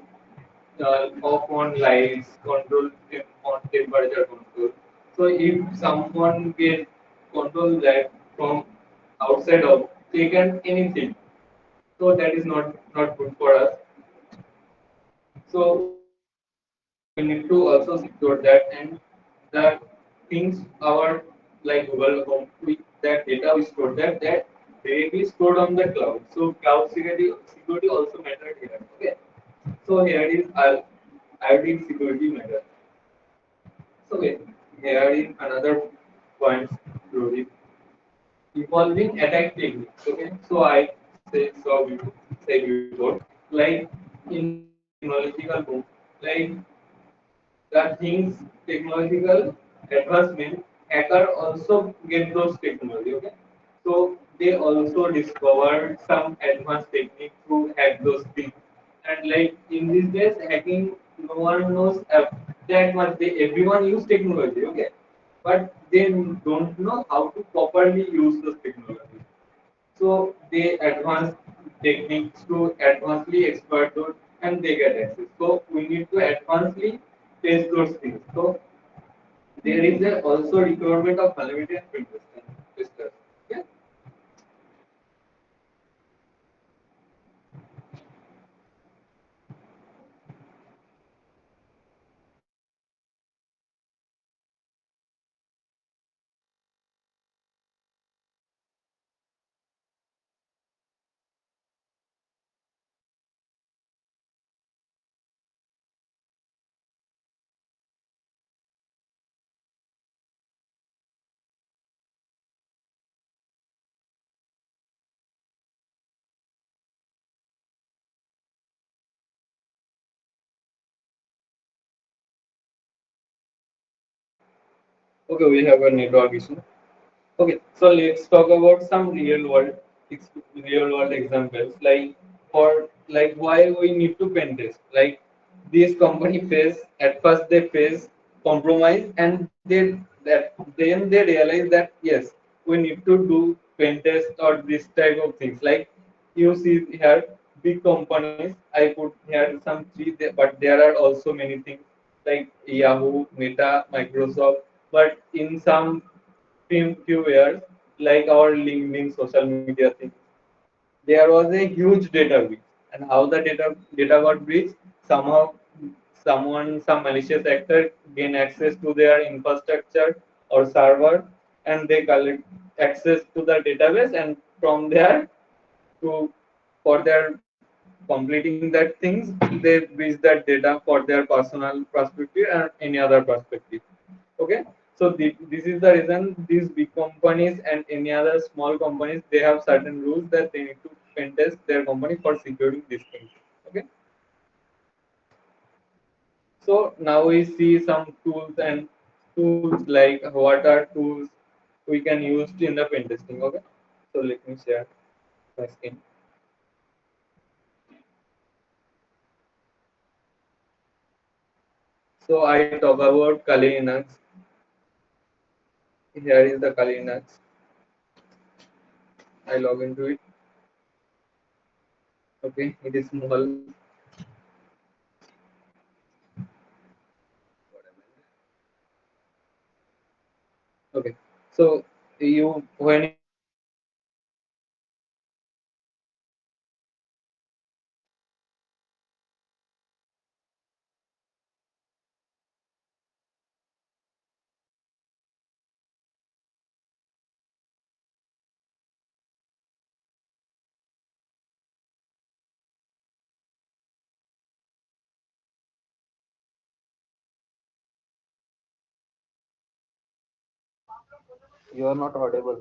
off on lights, control on temperature control. So if someone can control that from outside of, they can anything. So that is not good for us. So we need to also secure that, and the things our like Google Home, that data we store that may be stored on the cloud. So cloud security also matter here. Okay. So here is our IoT security matter. So okay, here is another point, Rohit. Evolving attack techniques. Okay, so I say before, like in this technological boom, like the things technological advancement, hacker also get those technology. Okay, so they also discovered some advanced technique to hack those things. And like in these days, hacking, no one knows that much. Everyone use technology. Okay, but they don't know how to properly use those technology. So they advance techniques to advancedly exploit those and they get access. So we need to advancedly test those things. So there is also requirement of vulnerability and pen testers. Yeah. Okay, we have a network issue. Okay, so let's talk about some real world examples. Like for like why we need to pen test. Like this company face at first they face compromise and then they realize that yes, we need to do pen test or this type of things. Like you see here big companies. I put here some three, but there are also many things like Yahoo, Meta, Microsoft. But in some few years, like our LinkedIn social media thing, there was a huge data breach. And how the data got breached? Somehow, some malicious actor gain access to their infrastructure or server, and they collect access to the database, and from there to for their completing that things, they breach that data for their personal perspective and any other perspective. Okay, so this is the reason these big companies and any other small companies, they have certain rules that they need to pen test their company for securing these things. Okay, so now we see some tools like what are tools we can use in the pen testing. Okay, so let me share my screen. So I talk about Kali Linux. Here is the Kali Linux. I log into it. Okay, it is small. Okay, so you when you log into the Kali Linux, you are not audible.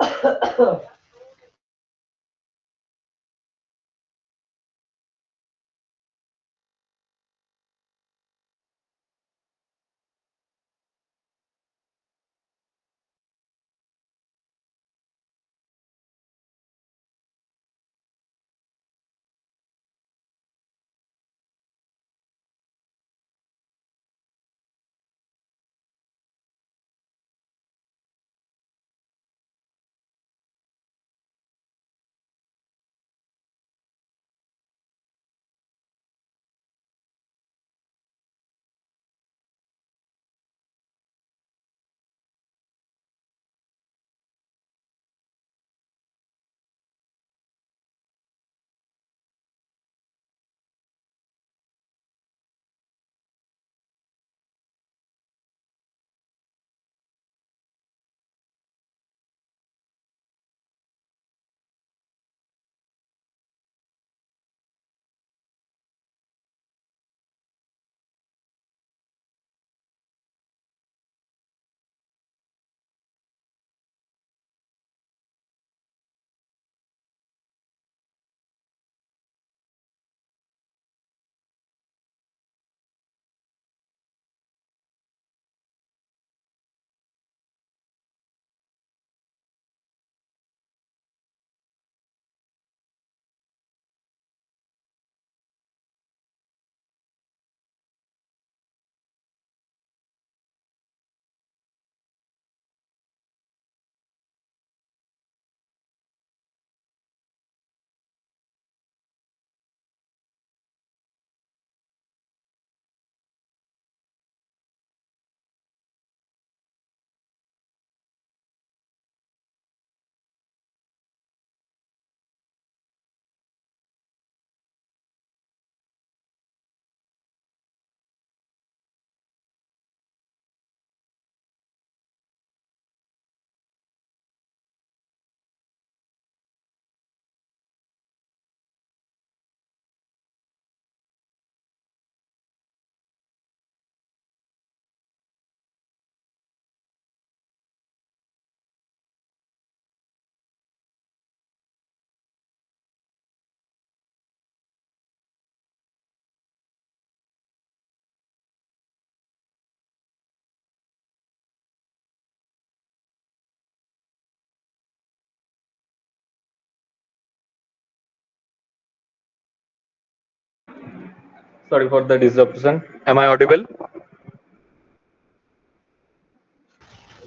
Sorry for the disruption. Am I audible?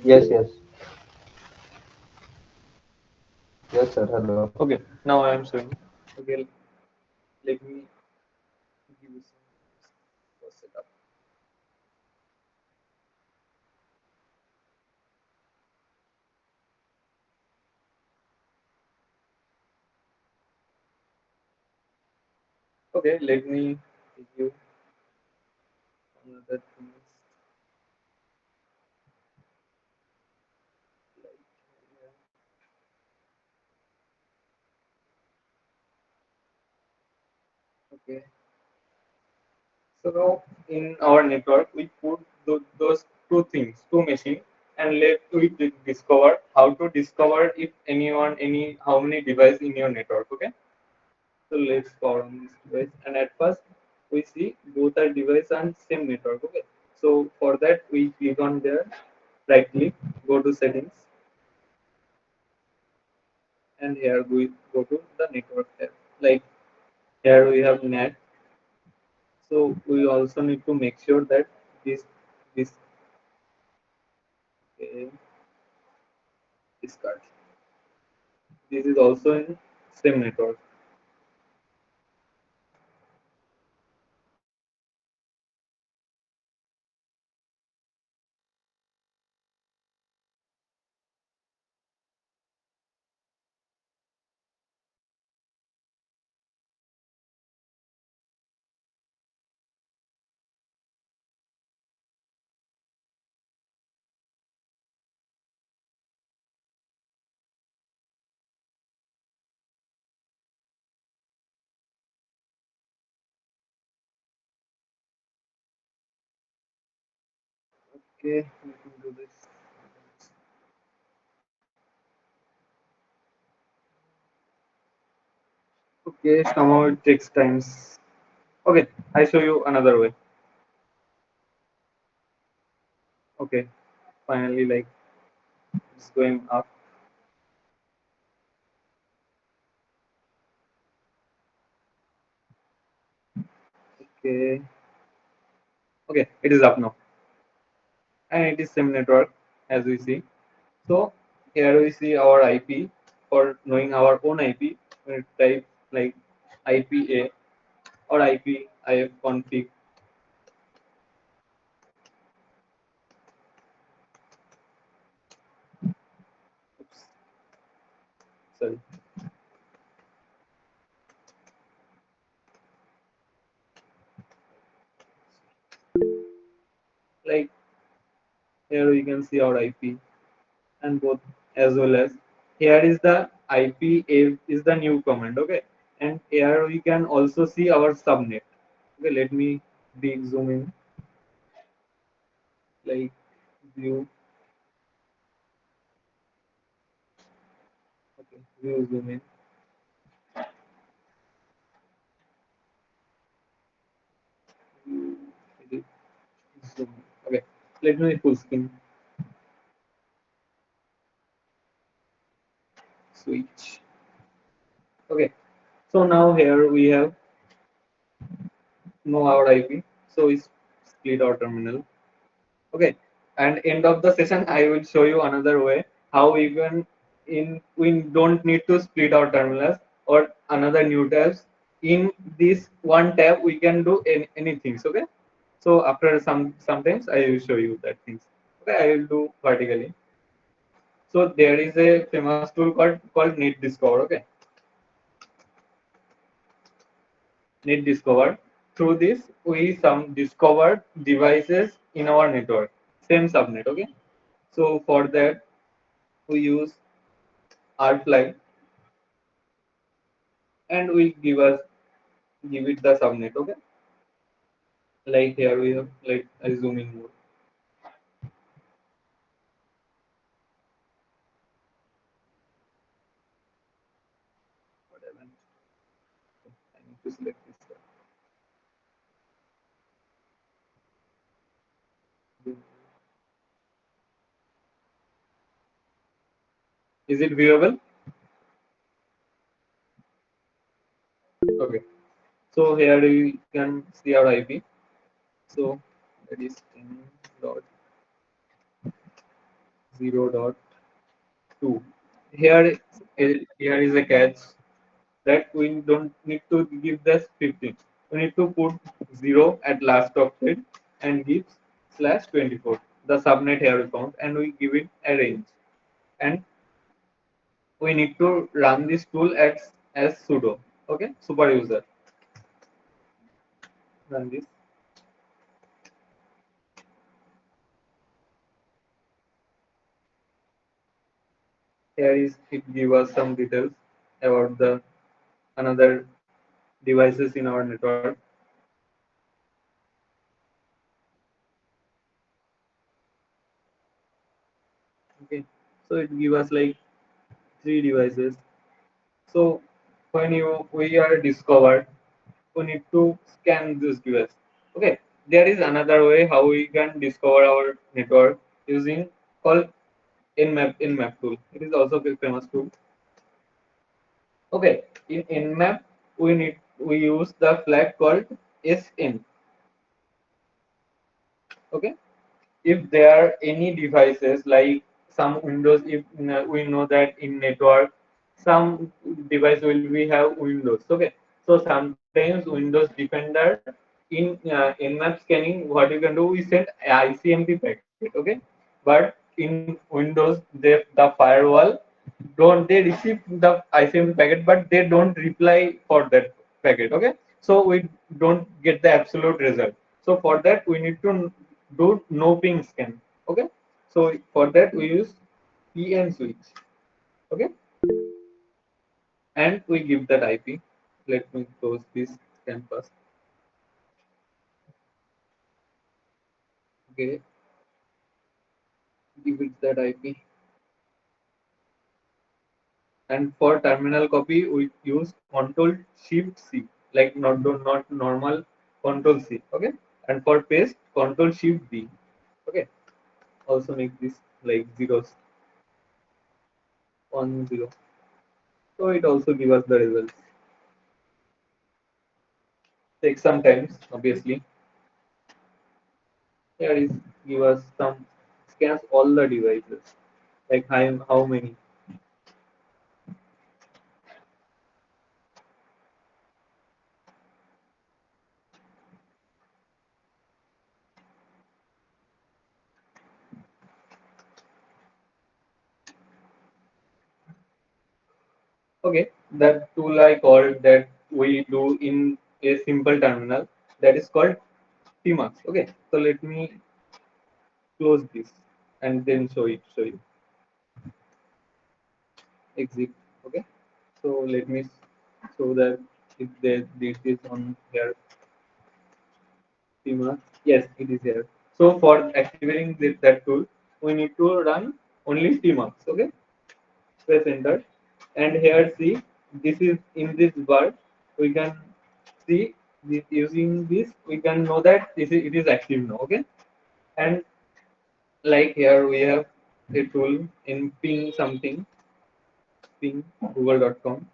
Yes, yes, yes, sir. Hello. Okay, now I am showing. Okay, let me give you some for setup. Okay, let me give you another things like okay. So now in our network we put those two things, two machines, and let we discover how to discover if anyone any how many device in your network. Okay. So let's power on this device, and at first we see both are device on same network. Okay. So for that we click on there, right click, go to settings, and here we go to the network tab. Like here we have net. So we also need to make sure that this this, okay, discard. This is also in same network. Okay, we can do this. Okay, somehow it takes times. Okay, I show you another way. Okay, finally, like it's going up. Okay, okay, it is up now, and it is same network as we see. So here we see our IP. For knowing our own IP, we type like IPA or IP IF config. Oops, sorry. Like here you can see our IP and both, as well as here is the IP is the new command. Okay, and here we can also see our subnet. Okay, let me big zoom in, like view. Okay, view zoom in. View, edit, zoom in. Okay, let me full screen switch. Okay, so now here we have know our IP. So we split our terminal. Okay, and end of the session, I will show you another way how we can we don't need to split our terminals or another new tabs. In this one tab, we can do anything. Okay, so after sometimes I will show you that things. Okay, I will do vertically. So there is a famous tool called Net Discover. Okay, Net Discover. Through this, we some discover devices in our network, same subnet. Okay, so for that we use rflag and we give it the subnet. Okay, like here we have, like I zoom in more. What happened? I need to select this one. Is it viewable? Okay, so here you can see our IP. So that is 10.0.2. Here, here is a catch that we don't need to give this 15. We need to put 0 at last octet and give slash 24. The subnet here we found, and we give it a range. And we need to run this tool as sudo. Okay, super user. Run this. Here is it give us some details about the another devices in our network. Okay, so it give us like 3 devices. So when you we are discovered, we need to scan this device. Okay, there is another way how we can discover our network using called nmap tool. It is also a famous tool. Okay, in nmap we use the flag called sn. Okay, if there are any devices like some Windows, if we know that in network some device will be have Windows. Okay, so sometimes Windows Defender in nmap scanning, what you can do is send ICMP packet. Okay, but in Windows the firewall don't they receive the ICMP packet, but they don't reply for that packet. Okay, so we don't get the absolute result. So for that we need to do no ping scan. Okay, so for that we use PN switch. Okay, and we give that IP. Let me close this scan first. Okay, give it that IP. And for terminal copy we use Control Shift C, like not normal Control C. Okay, and for paste Control Shift B. Okay, also make this like zeros 1 0, so it also give us the results. Take some times obviously. Here is give us some scans all the devices, like how many. Okay, that tool I called that we do in a simple terminal, that is called Tmux. Okay, so let me close this and then show you exit. Okay, so let me show that if there this is on here Tmux. Yes, it is here. So for activating that tool, we need to run only Tmux. Okay, press enter, and here see, this is in this bar we can see this, using this we can know that it is active now. Okay, and like here we have a tool in ping something, ping google.com.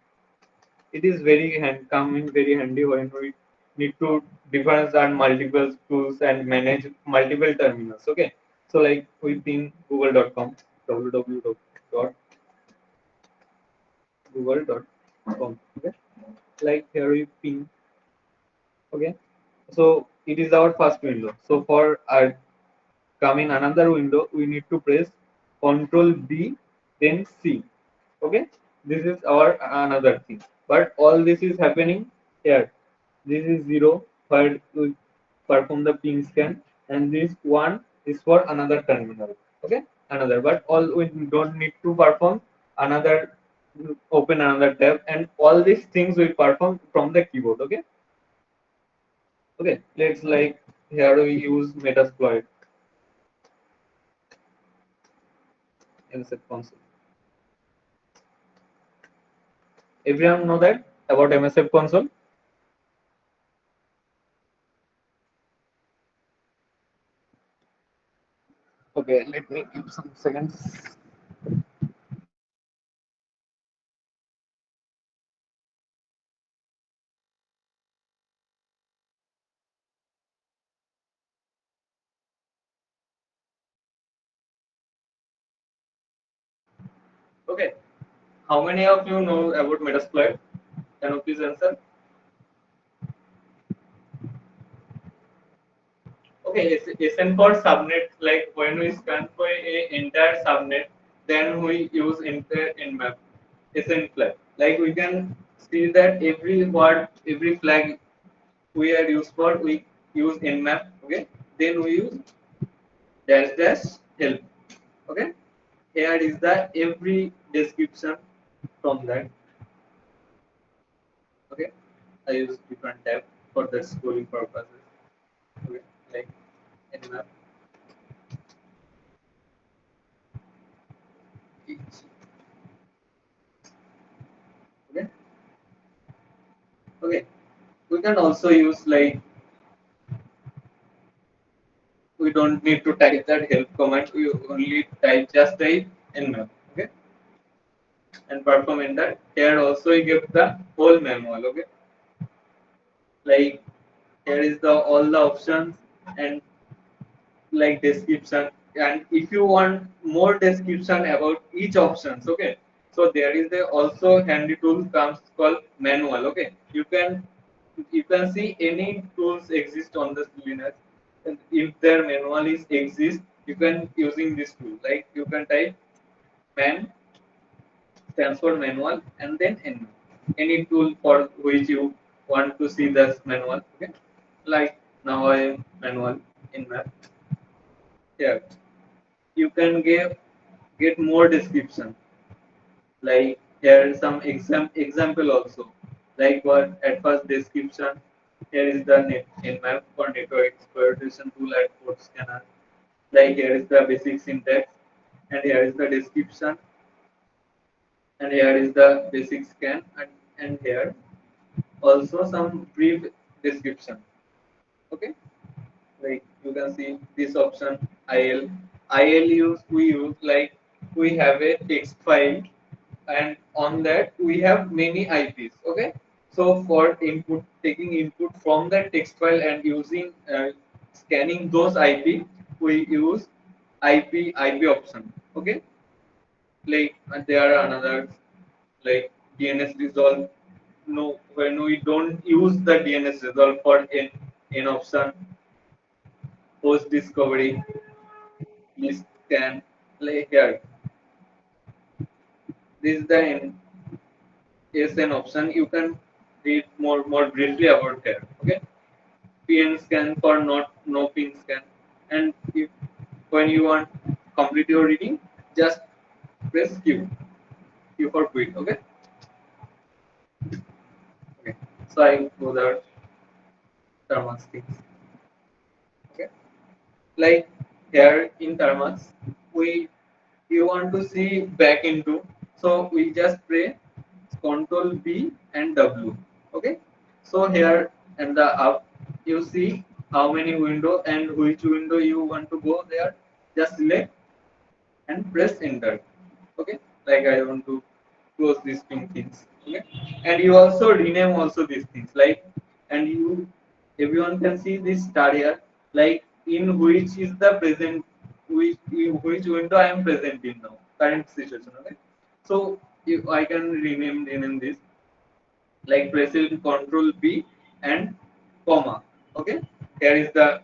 It is very coming very handy when we need to difference on multiple tools and manage multiple terminals. Okay, so like we ping google.com, www.google.com. Okay, like here we ping. Okay, so it is our first window. So for our come in another window, we need to press Control B, then C. Okay, this is our another thing. But all this is happening here. This is 0 where we perform the ping scan, and this 1 is for another terminal. Okay, another. But all we don't need to perform another, open another tab, and all these things we perform from the keyboard. Okay, okay. Let's like here we use Metasploit in set console. Everyone know that about MSF console? Okay, let me give some seconds. Okay, how many of you know about Metasploit? Can you please answer? Okay, SN for subnet, like when we scan for a entire subnet, then we use entire nmap, SN flag. Like we can see that every word, every flag we are used for, we use nmap. Okay, then we use dash dash help. Okay, here is the every description from that. Okay, I use different tab for the scrolling purposes. Okay, like nmap each. Okay, okay, we can also use like, we don't need to type that help command, we only type nmap. Okay, and perform enter. Here also you give the whole manual. Okay, like here is the all the options, and like description, and if you want more description about each options, okay, so there is a also handy tool comes called manual. Okay, you can see any tools exist on the Linux, and if their manual is exist, you can using this tool, like you can type man stands for manual and then any tool for which you want to see this manual. Okay, like now I am manual in map. Here you can get more description, like here is some example also, like what at first description. Here is the net in map for network exploitation tool at port scanner, like here is the basic syntax, and here is the description, and here is the basic scan, and here also some brief description. Okay, like you can see this option il use like we have a text file, and on that we have many IPs. Okay, so for input, taking input from that text file and using scanning those IP, we use IP option. Okay, like there are another, like DNS resolve. No, when we don't use the DNS resolve for in option, post discovery, list scan, like here. This is the ASN option. You can read more briefly about here. Okay, PN scan for not no pin scan, and if when you want complete your reading, just press Q for quit. Okay, okay. So I go the thermals things. Okay, like here in thermals, we you want to see back into, so we just press Control B and W. Okay, so here and the up, you see how many window and which window you want to go there. Just select and press enter. Okay, like I want to close these things. Okay, and you also rename also these things, like, and you everyone can see this star here, like in which is the present, which window I am present in now, current situation. Okay, so if I can rename this, like pressing Control B and comma. Okay, here is the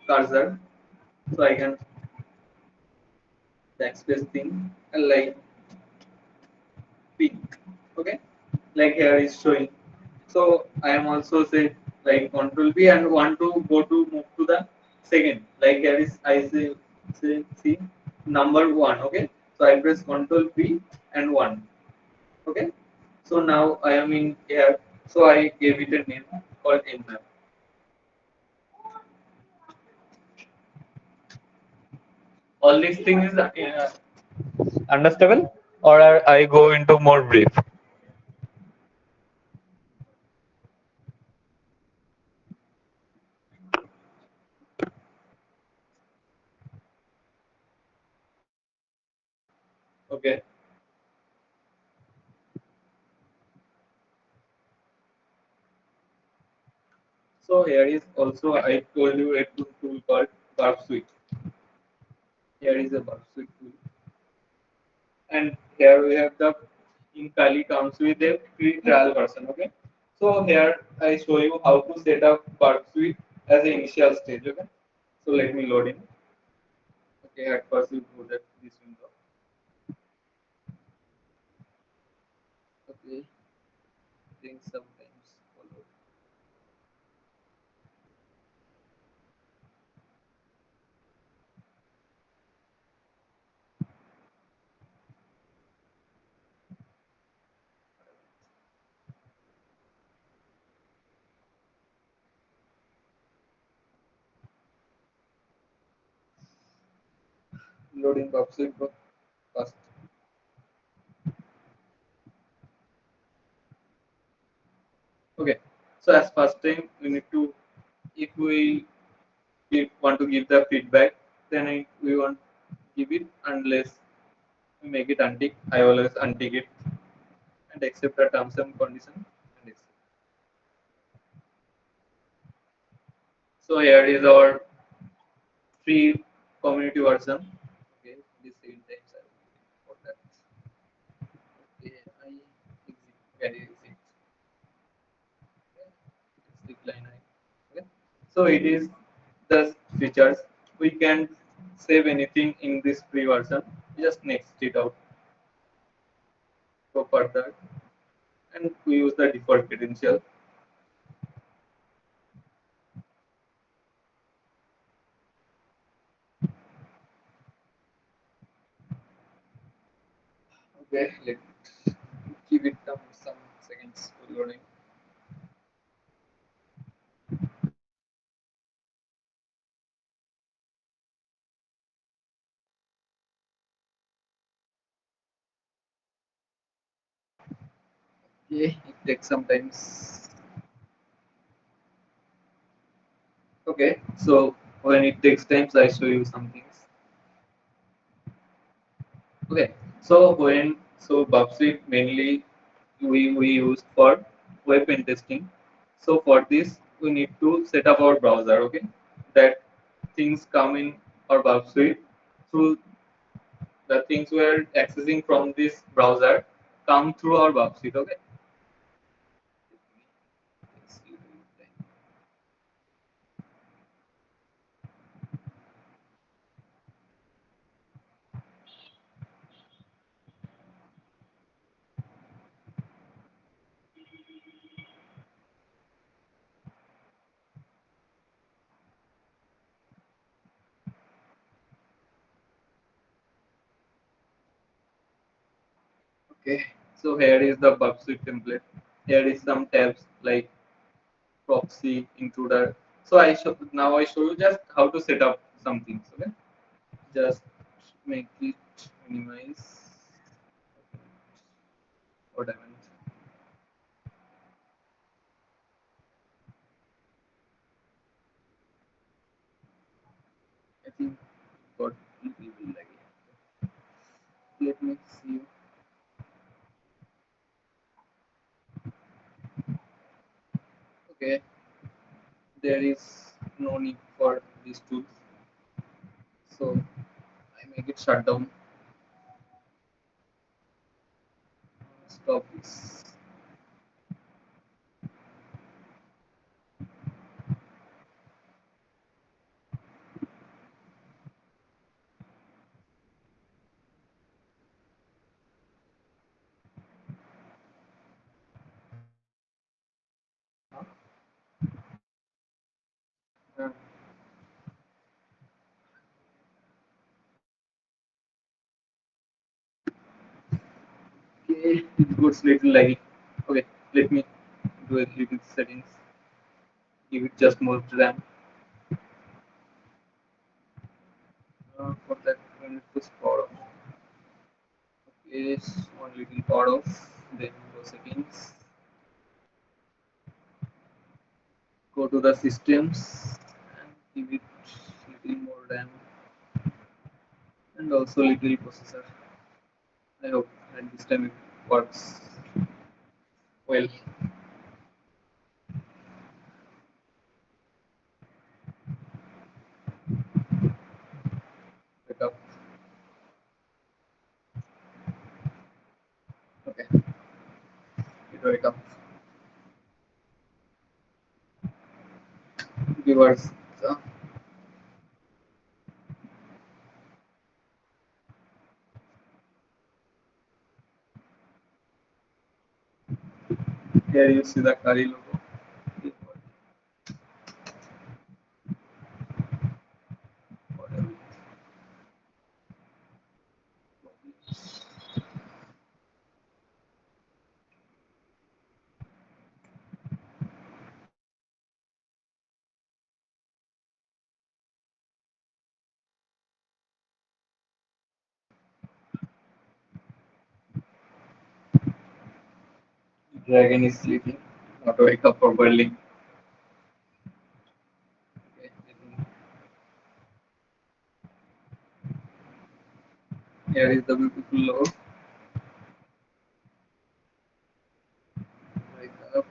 cursor, so I can backspace thing, and like pink. Okay, like here is showing. So I am also say like Control B and want to go to move to the second, like here is I say see number one. Okay, so I press Control B and one. Okay, so now I am in here, so I gave it a name called nmap. All these things is understandable, or I go into more brief. Okay, so here is also I told you a tool called Burp Suite. Here is a Burp Suite tool, and here we have the in Kali comes with a free trial version. Okay, so here I show you how to set up Burp Suite as an initial stage. Okay, so let me load in. Okay, at first you go that this window. Okay, things sometimes follow. Loading Burp Suite first. Okay, so as first time we need to, if we want to give the feedback, then we want give it unless we make it untick. I always untick it and accept the terms and condition. And accept. So here is our free community version. Okay, this 7 times I will for that. Okay, I exit, carry exit. Okay, it's decline I. Okay, so it is the features. We can save anything in this free version. Just next it out, go further, and we use the default credential. Okay, let's give it some seconds for loading. Okay, it takes some times. Okay, so when it takes times, I show you some things. Okay, so VAPT mainly we use for web pen testing. So for this, we need to set up our browser. Okay, that things come in our VAPT through the things we are accessing from this browser come through our VAPT. Okay. Okay, so here is the VAPT template. Here is some tabs like proxy, intruder. So now I show you just how to set up some things. Okay, just make it minimize. What I meant. I think got little bit like let me see. Okay, there is no need for these tools, so I make it shut down. Stop this. Uh, Okay, it goes little laggy. Okay, let me do a little settings. Give it just more RAM. For that, we need to power off. Okay, one little power off. Then go settings. Go to the systems and give it little more RAM and also little processor. I hope at this time it works well. Wake up. Okay, it wake up. Viewers, here you see the curry logo. Dragon is sleeping, not wake up properly. Okay, here is the beautiful logo. Wake up.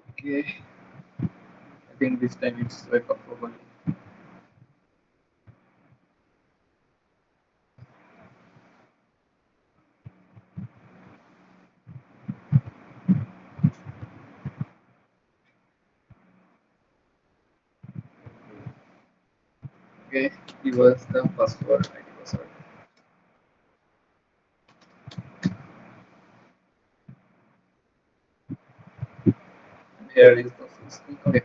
Okay, I think this time it's wake up properly. Okay, give us the password, ID password. Here is the system. Okay,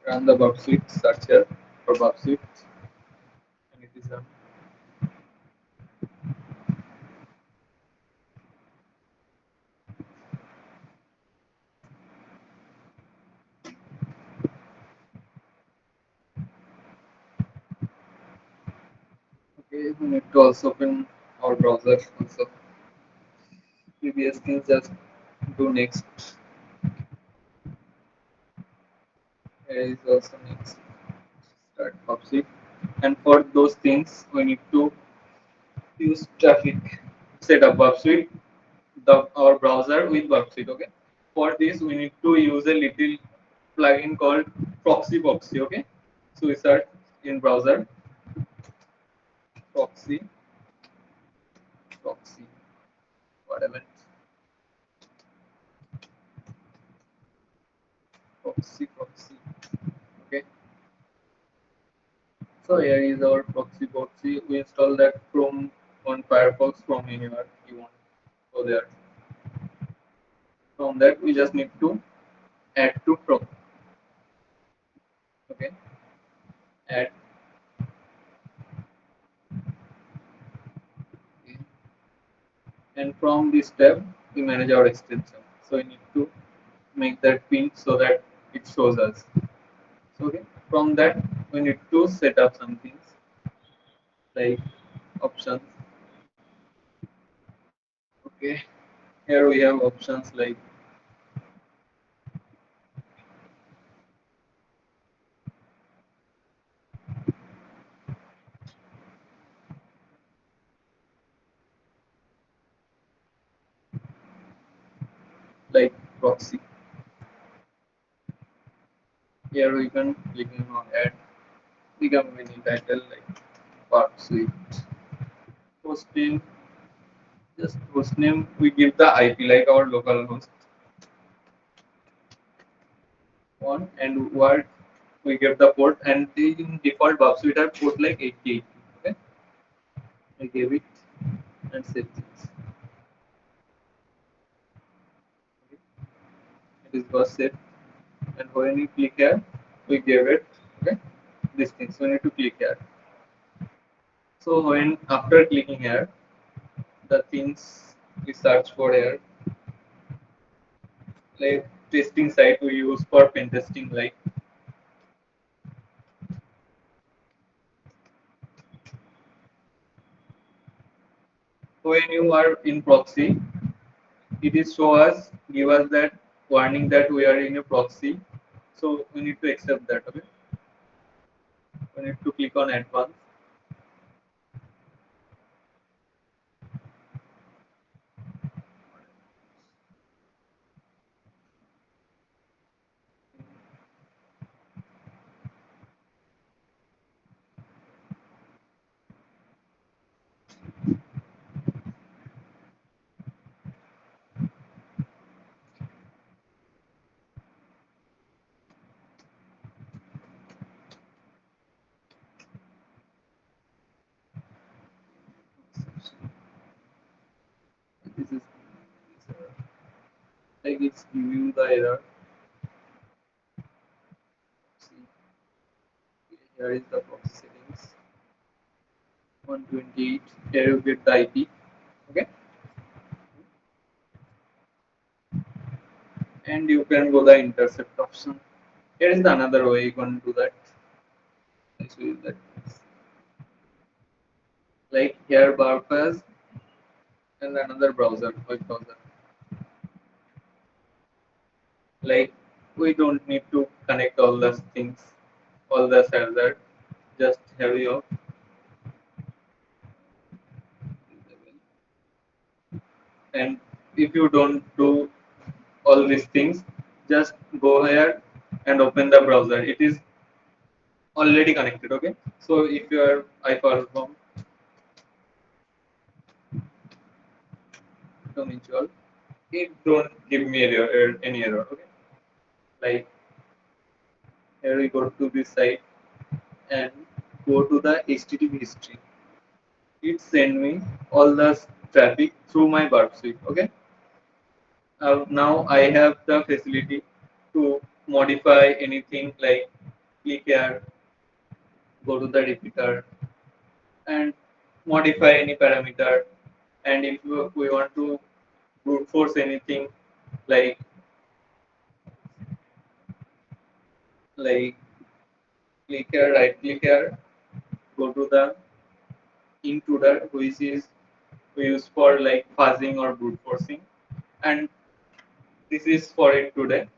run the bub suite searcher for bub suite, and it is done. Okay, we need to also open our browser also. Previous things just do next. Here is also next. Start bub suite, and for those things we need to use traffic. Set up bub suite, our browser with burp suite. Okay, for this we need to use a little plugin called proxy. Okay, so we search in browser proxy whatever proxy. Okay, so here is our proxy. We install that from on Firefox from anywhere you want. So there, from that we just need to add to proxy. Okay, add. Okay. And from this tab we manage our extension. So we need to make that pin so that it shows us. So okay, from that we need to set up some things like options. Okay, here we have options like proxy. Here we can click on add, become mini title like part suite. Host name, just host name we give the IP like our local host one, and word we give the port, and the in default bub suite have port like 8080. Okay, I gave it and save things. Okay. It is was set, and when you click here we give it, okay, this thing, so we need to click here. So when after clicking here the things we search for here, like testing site we use for pen testing, like when you are in proxy it is show us, give us that warning that we are in a proxy, so we need to accept that. Okay, we need to click on advanced. This is like it's giving you the error. See, here is the proxy settings 128. Here you get the IP. Okay, and you can go the intercept option. Here is the another way you can do that. I show you that. Like here bypass and another browser, web browser. Like we don't need to connect all those things, all the server. Just have your and if you don't do all these things, just go here and open the browser. It is already connected. Okay, so if you are iPerform to mutual, it don't give me any error. Okay, like here we go to this site and go to the HTTP history. It send me all the traffic through my burp suite. Okay, now I have the facility to modify anything, like click here, go to the repeater and modify any parameter. And if we want to brute force anything, like like click here, right click here, go to the intruder, which is we use for like fuzzing or brute forcing, and this is for it today.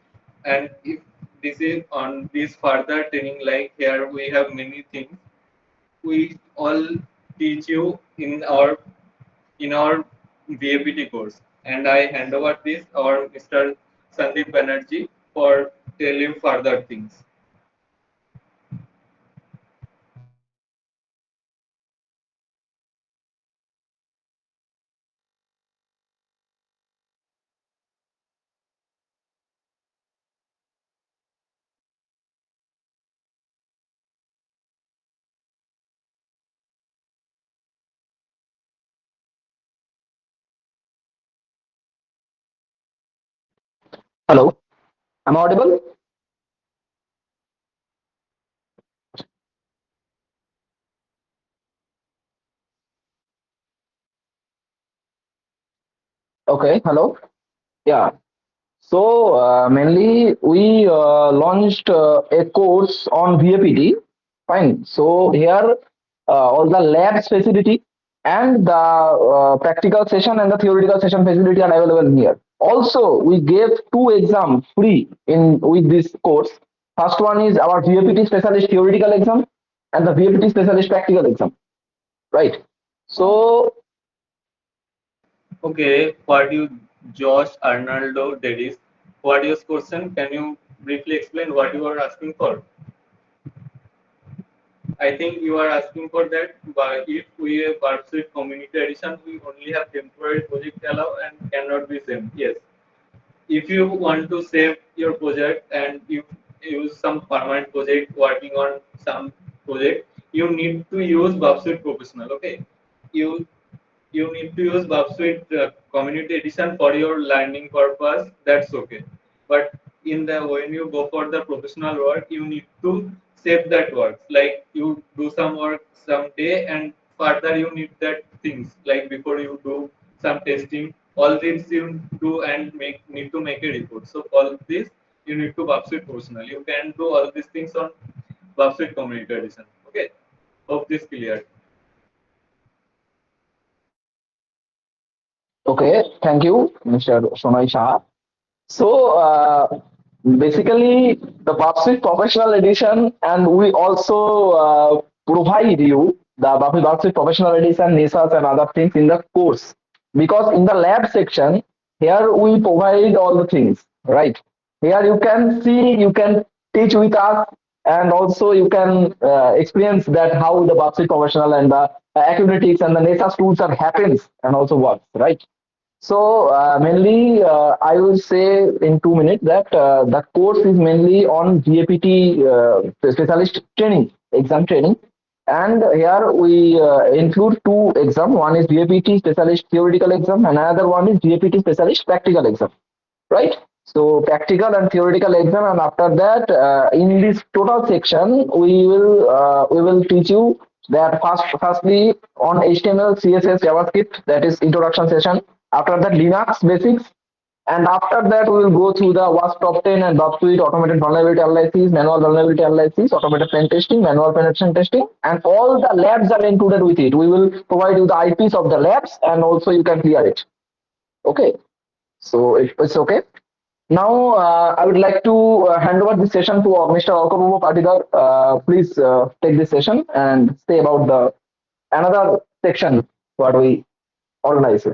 And if this is on this further training, like here we have many things we all teach you in our VAPT course, and I hand over this our Mr. Sandeep Banerjee for tell you further things. Hello, am I audible? Okay, hello. Yeah. So mainly we launched a course on VAPT. Fine. So here all the labs facility and the practical session and the theoretical session facility are available here. Also, we gave two exams free in with this course. First one is our VAPT specialist theoretical exam and the VAPT specialist practical exam. Right. So Okay, for you, Josh Arnaldo Dedis, what is your question? Can you briefly explain what you are asking for? I think you are asking for that. But if we have Pursuit Community Edition, we only have temporary project allow and cannot be same. Yes. If you want to save your project and you use some permanent project working on some project, you need to use Bubsuite Professional. Okay, you you need to use Bubsuite Community Edition for your learning purpose. That's okay. But in the when you go for the professional work, you need to save that work. Like you do some work someday, and further you need that things like before you do some testing. All these you do and need to make a report. So all this you need to Bubsuite Professional. You can do all these things on Bubsuite Community Edition. Okay. Hope this clear. okay, thank you, Mr. Sonai Saha. So basically, the PubSwift Professional Edition, and we also provide you the PubSwift Professional Edition, NISAs, and other things in the course. Because in the lab section, here we provide all the things, right? Here you can see, you can teach with us, and also you can experience that how the PubSwift Professional and the Academics and the NISAs tools are happens and also works, right? So mainly, I will say in 2 minutes that the course is mainly on VAPT specialist training, exam training, and here we include two exam. One is VAPT specialist theoretical exam, and another one is VAPT specialist practical exam, right? So practical and theoretical exam, and after that, in this total section, we will teach you that firstly on HTML, CSS, JavaScript, that is introduction session. After that, Linux basics, and after that, we will go through the WASP top 10 and Bob Suite, automated vulnerability analysis, manual vulnerability analysis, automated pen testing, manual penetration testing, and all the labs are included with it. We will provide you the IPs of the labs, and also you can clear it. Okay, so it's okay. Now, I would like to hand over this session to Mr. Alkarubo Patidar. Please take this session and say about the another section what we organize.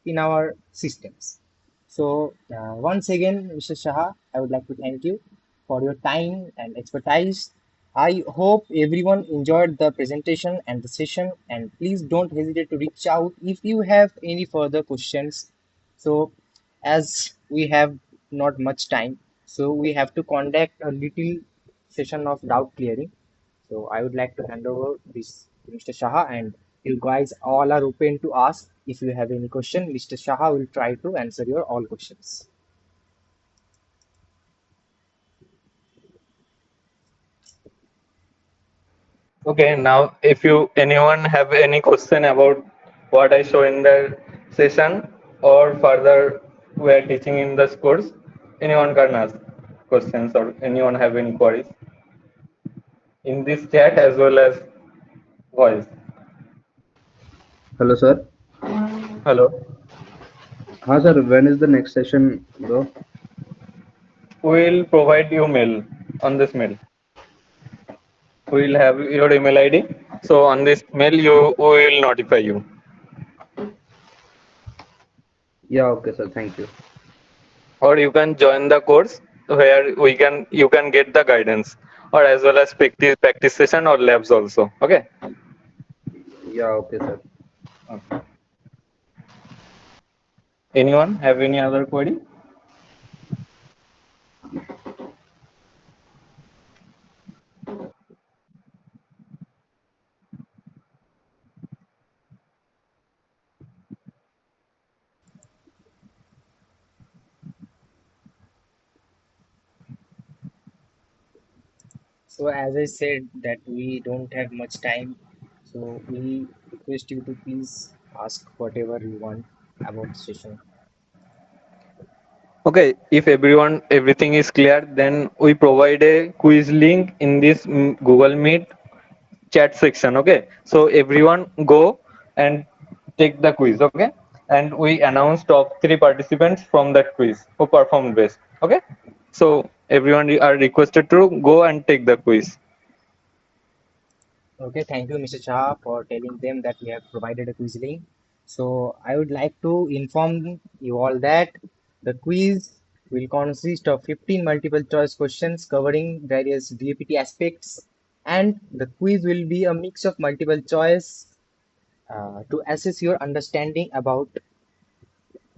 in our systems. So, once again, Mr. Shah, I would like to thank you for your time and expertise. I hope everyone enjoyed the presentation and the session, and please don't hesitate to reach out if you have any further questions. So, as we have not much time, so we have to conduct a little session of doubt clearing. So I would like to hand over this to Mr. Shah, and you guys all are open to ask if you have any question. Mr. Shah will try to answer your all questions. Okay, now if you anyone have any question about what I show in the session or further we are teaching in the course, anyone can ask questions or anyone have any queries in this chat as well as voice. Hello, sir. Hello. हाँ sir, when is the next session, bro? We will provide you mail on this mail. We will have your email ID. So on this mail you we will notify you. Yeah, okay, sir. Thank you. Or you can join the course where you can get the guidance or as well as practice session or labs also. Okay. Yeah, okay, sir. Anyone have any other query? So as I said that we don't have much time, so we request you to please ask whatever you want about the session. Okay, if everything is clear, then we provide a quiz link in this Google Meet chat section. Okay, so everyone go and take the quiz. Okay, and we announce top three participants from that quiz who performed best. Okay, so everyone are requested to go and take the quiz. Okay, thank you, Mr. Shah, for telling them that we have provided a quiz link. So I would like to inform you all that the quiz will consist of 15 multiple choice questions covering various VAPT aspects, and the quiz will be a mix of multiple choice to assess your understanding about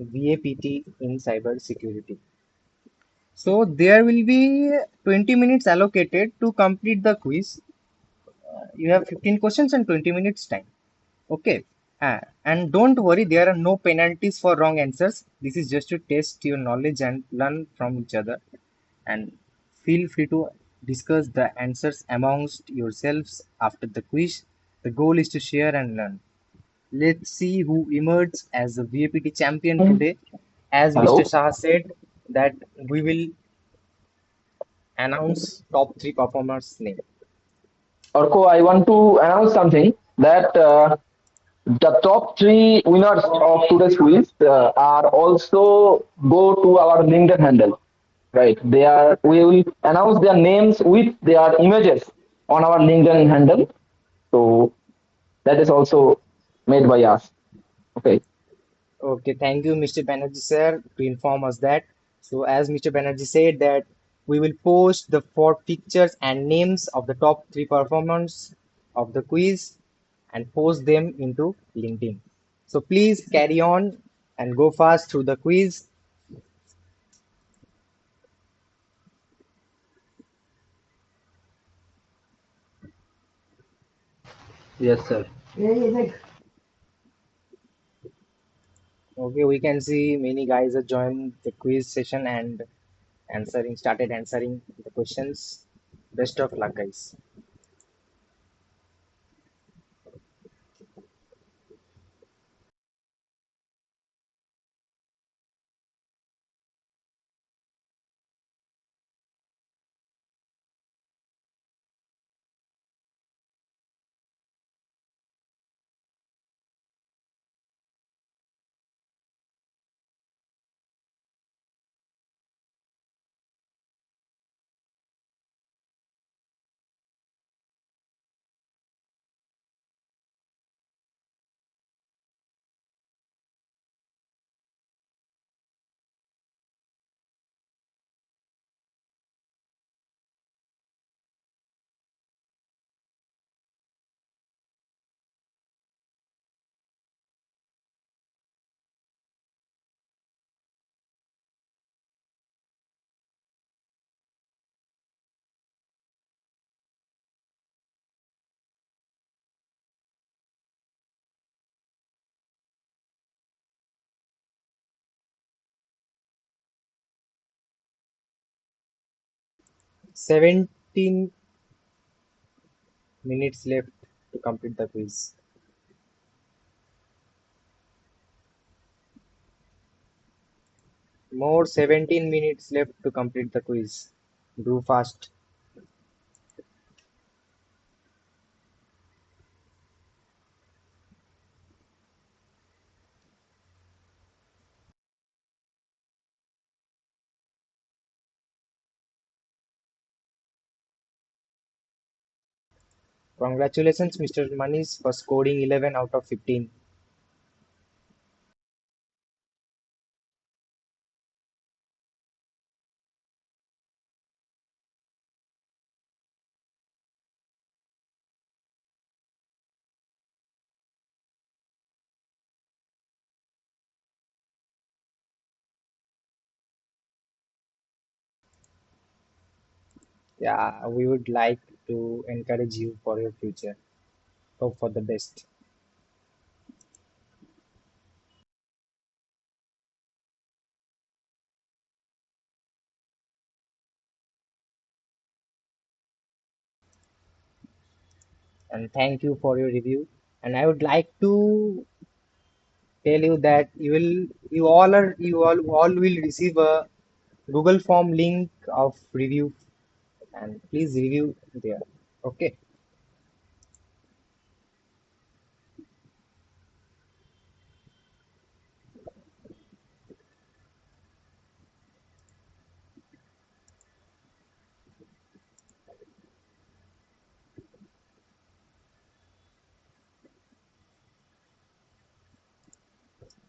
VAPT in cybersecurity. So there will be 20 minutes allocated to complete the quiz. You have 15 questions and 20 minutes time. Okay. And don't worry, there are no penalties for wrong answers. This is just to test your knowledge and learn from each other. And feel free to discuss the answers amongst yourselves after the quiz. The goal is to share and learn. Let's see who emerges as the VAPT champion today. As Mr. Hello. Shah said, that we will announce top three performers' name. Orko, I want to announce something that the top three winners of today's quiz are also go to our LinkedIn handle. Right. They are. We will announce their names with their images on our LinkedIn handle. So that is also made by us. Okay. Okay, thank you, Mr. Banerjee, sir, to inform us that. So, as Mr. Banerjee said, that we will post the four pictures and names of the top three performers of the quiz and post them into LinkedIn. So, please carry on and go fast through the quiz. Yes, sir. Okay, we can see many guys have joined the quiz session and started answering the questions. Best of luck, guys. 17 minutes left to complete the quiz. More 17 minutes left to complete the quiz. Do fast. Congratulations, Mr. Manish, for scoring 11 out of 15. Yeah, we would like to encourage you for your future. Hope for the best. And thank you for your review. And I would like to tell you that you all will receive a Google Form link of review, and please review there. Okay.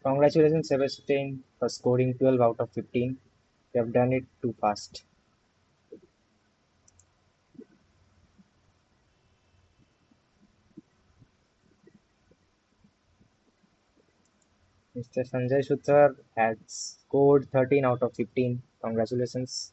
Congratulations, Sebastian, for scoring 12 out of 15. You have done it too fast. Mr. Sanjay Shutar has scored 13 out of 15. Congratulations.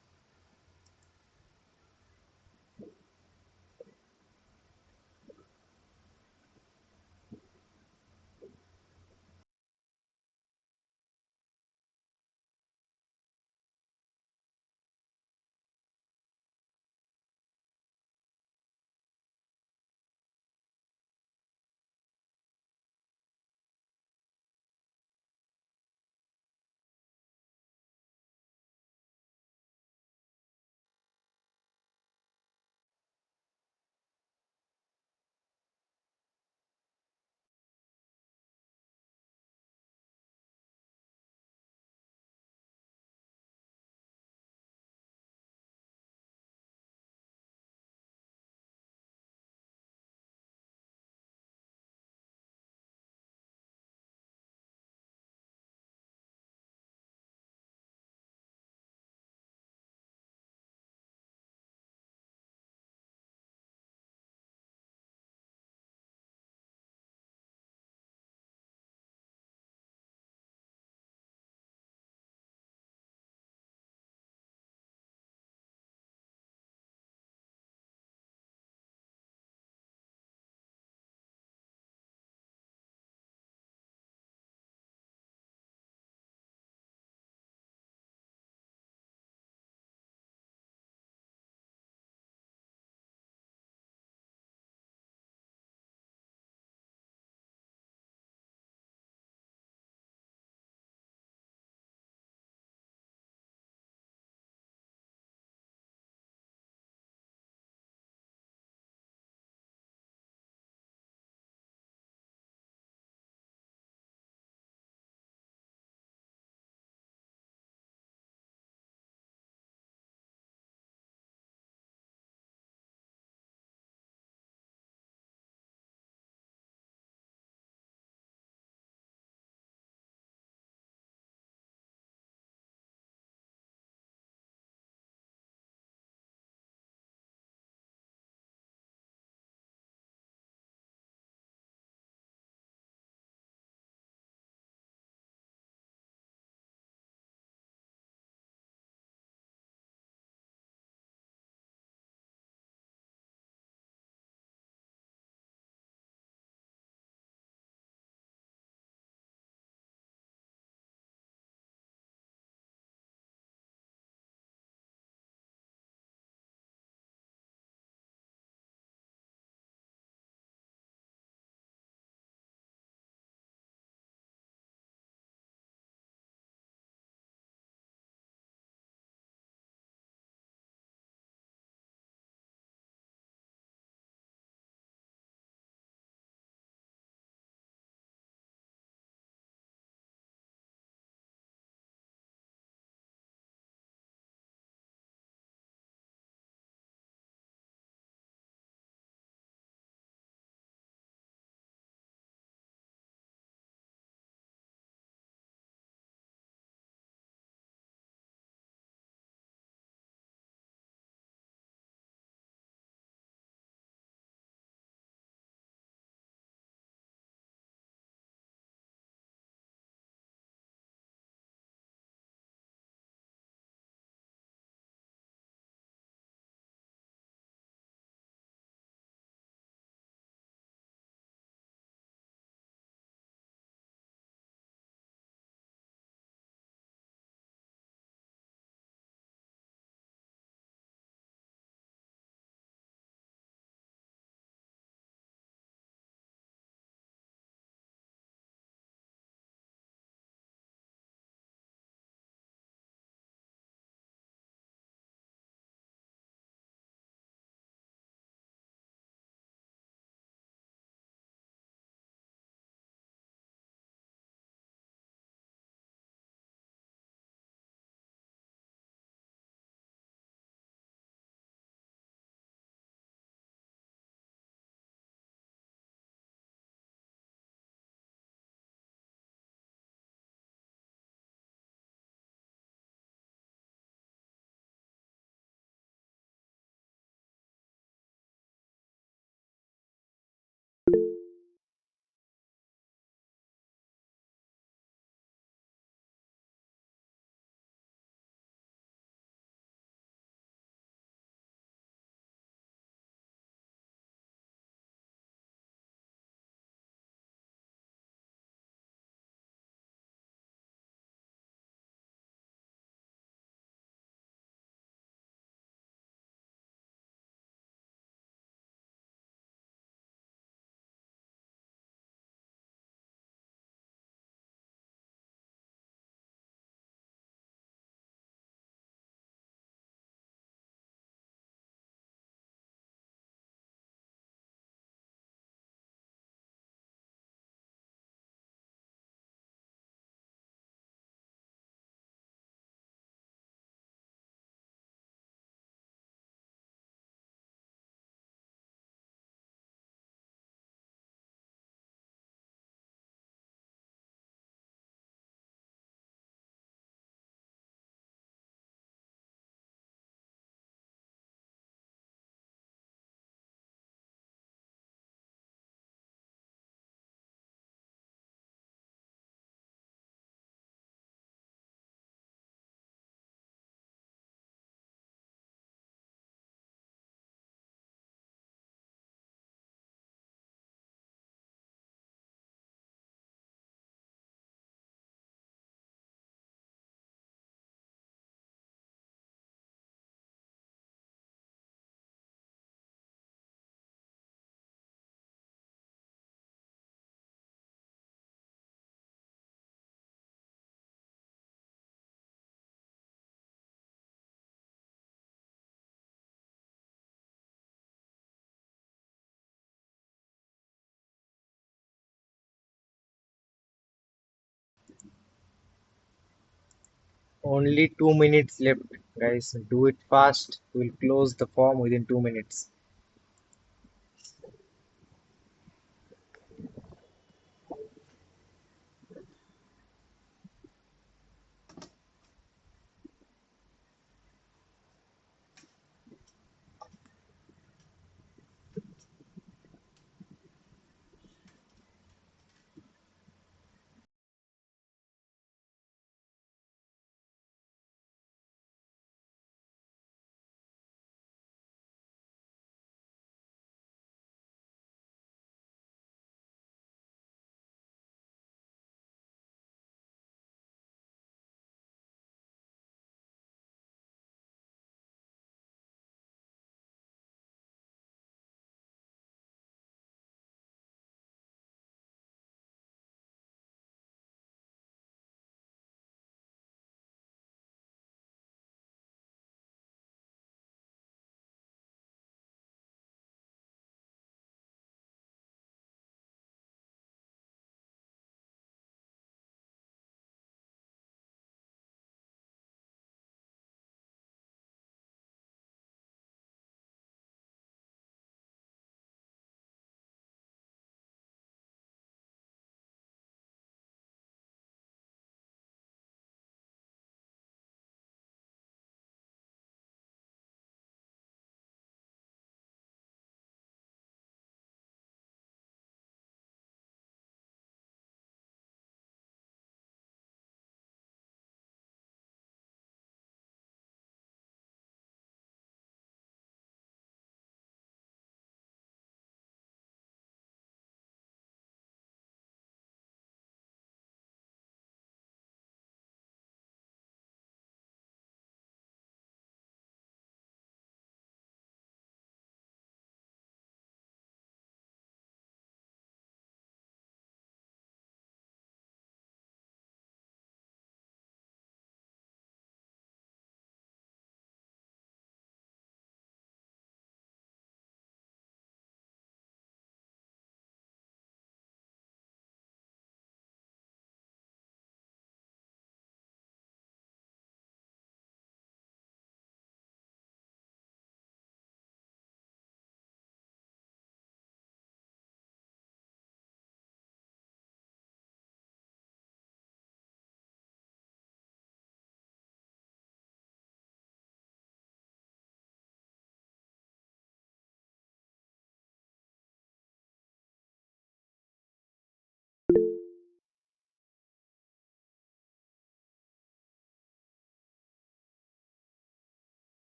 Only 2 minutes left, guys. Do it fast. We'll close the form within 2 minutes.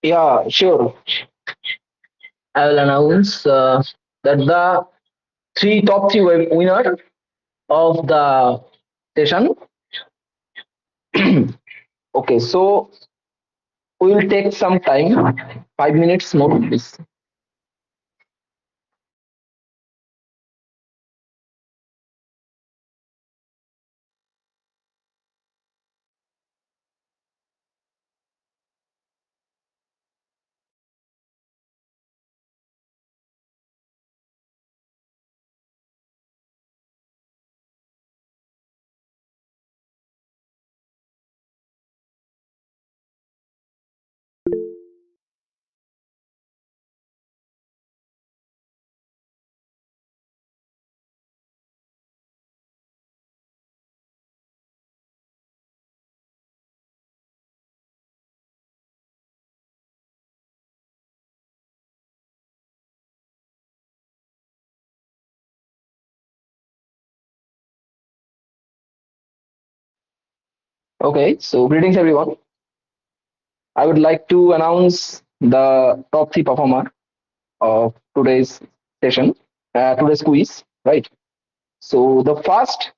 Yeah, sure. I will announce that the top three winner of the session. Okay, so we will take some time, 5 minutes more, please. Okay, so greetings everyone. I would like to announce the top three performer of today's session, today's quiz, right? So the first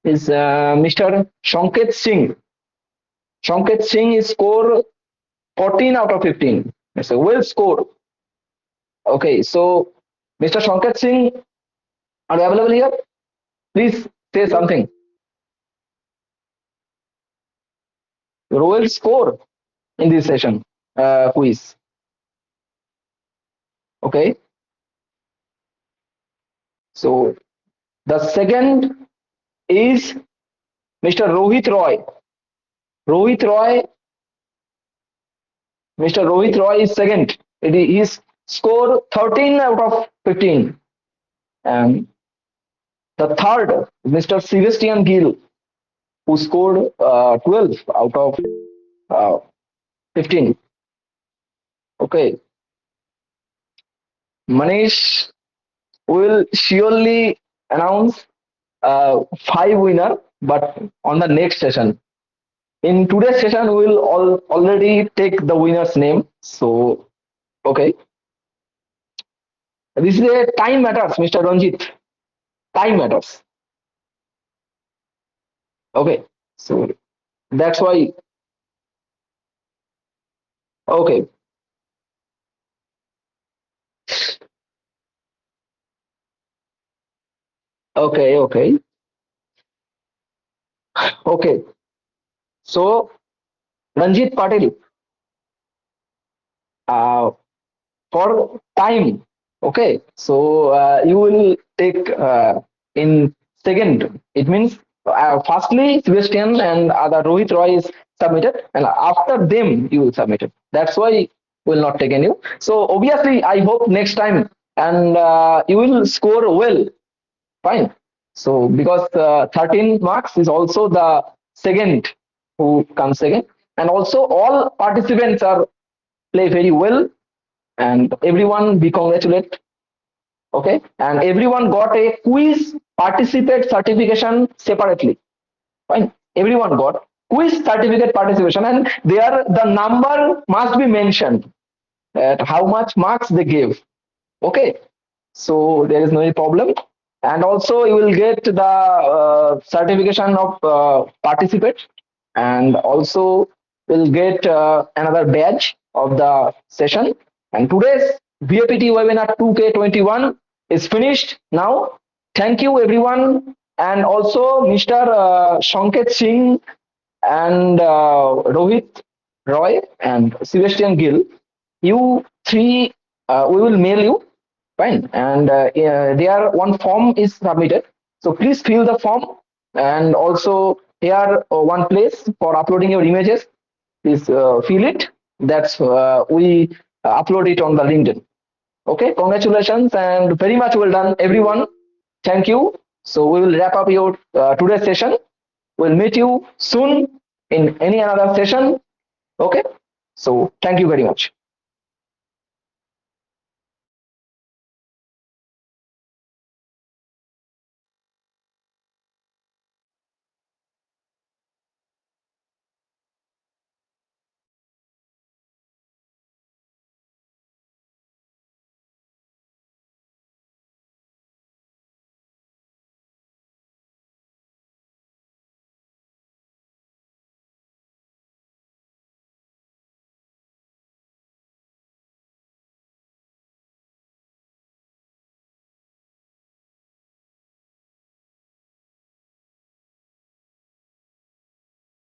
is Mr. Shanket Singh. Shanket Singh is score 14 out of 15. It's a well score. Okay, so Mr. Shanket Singh, are you available here? Please say something. Your well score in this session quiz. Okay, so the second is Mr. Rohit Roy. Rohit Roy, Mr. Rohit Roy is second. It is score 13 out of 15. And the third, Mr. Sebastian Gill, who scored 12 out of 15. Okay, Manish will surely announce five winner, but on the next session. In today's session, we will already take the winner's name. So, okay, this is a time matters, Mr. Ranjit. Time matters. Okay, so that's why. Okay, okay. Okay. So, Ranjit Patel, uh, for time. Okay, so you will take in second. It means firstly Sebastian and other Rohit Roy is submitted, and after them you will submit it. That's why will not take any. So obviously, I hope next time and you will score well. Fine. So because 13 marks is also the second who comes second, and also all participants are play very well, and everyone be congratulate. Okay, and everyone got a quiz participate certification separately. Fine, everyone got quiz certificate participation, and there the number must be mentioned at how much marks they gave. Okay, so there is no problem, and also you will get the certification of participate, and also will get another badge of the session. And today's VAPT webinar 2K21 is finished now. Thank you everyone, and also Mr. Shanket Singh and Rohit Roy and Sebastian Gill. You three, we will mail you. Fine. And there one form is submitted. So please fill the form, and also here one place for uploading your images. Please fill it. That's we upload it on the LinkedIn. Okay. Congratulations and very much well done, everyone. Thank you. So we will wrap up your today's session. We'll meet you soon in any another session. Okay. So thank you very much.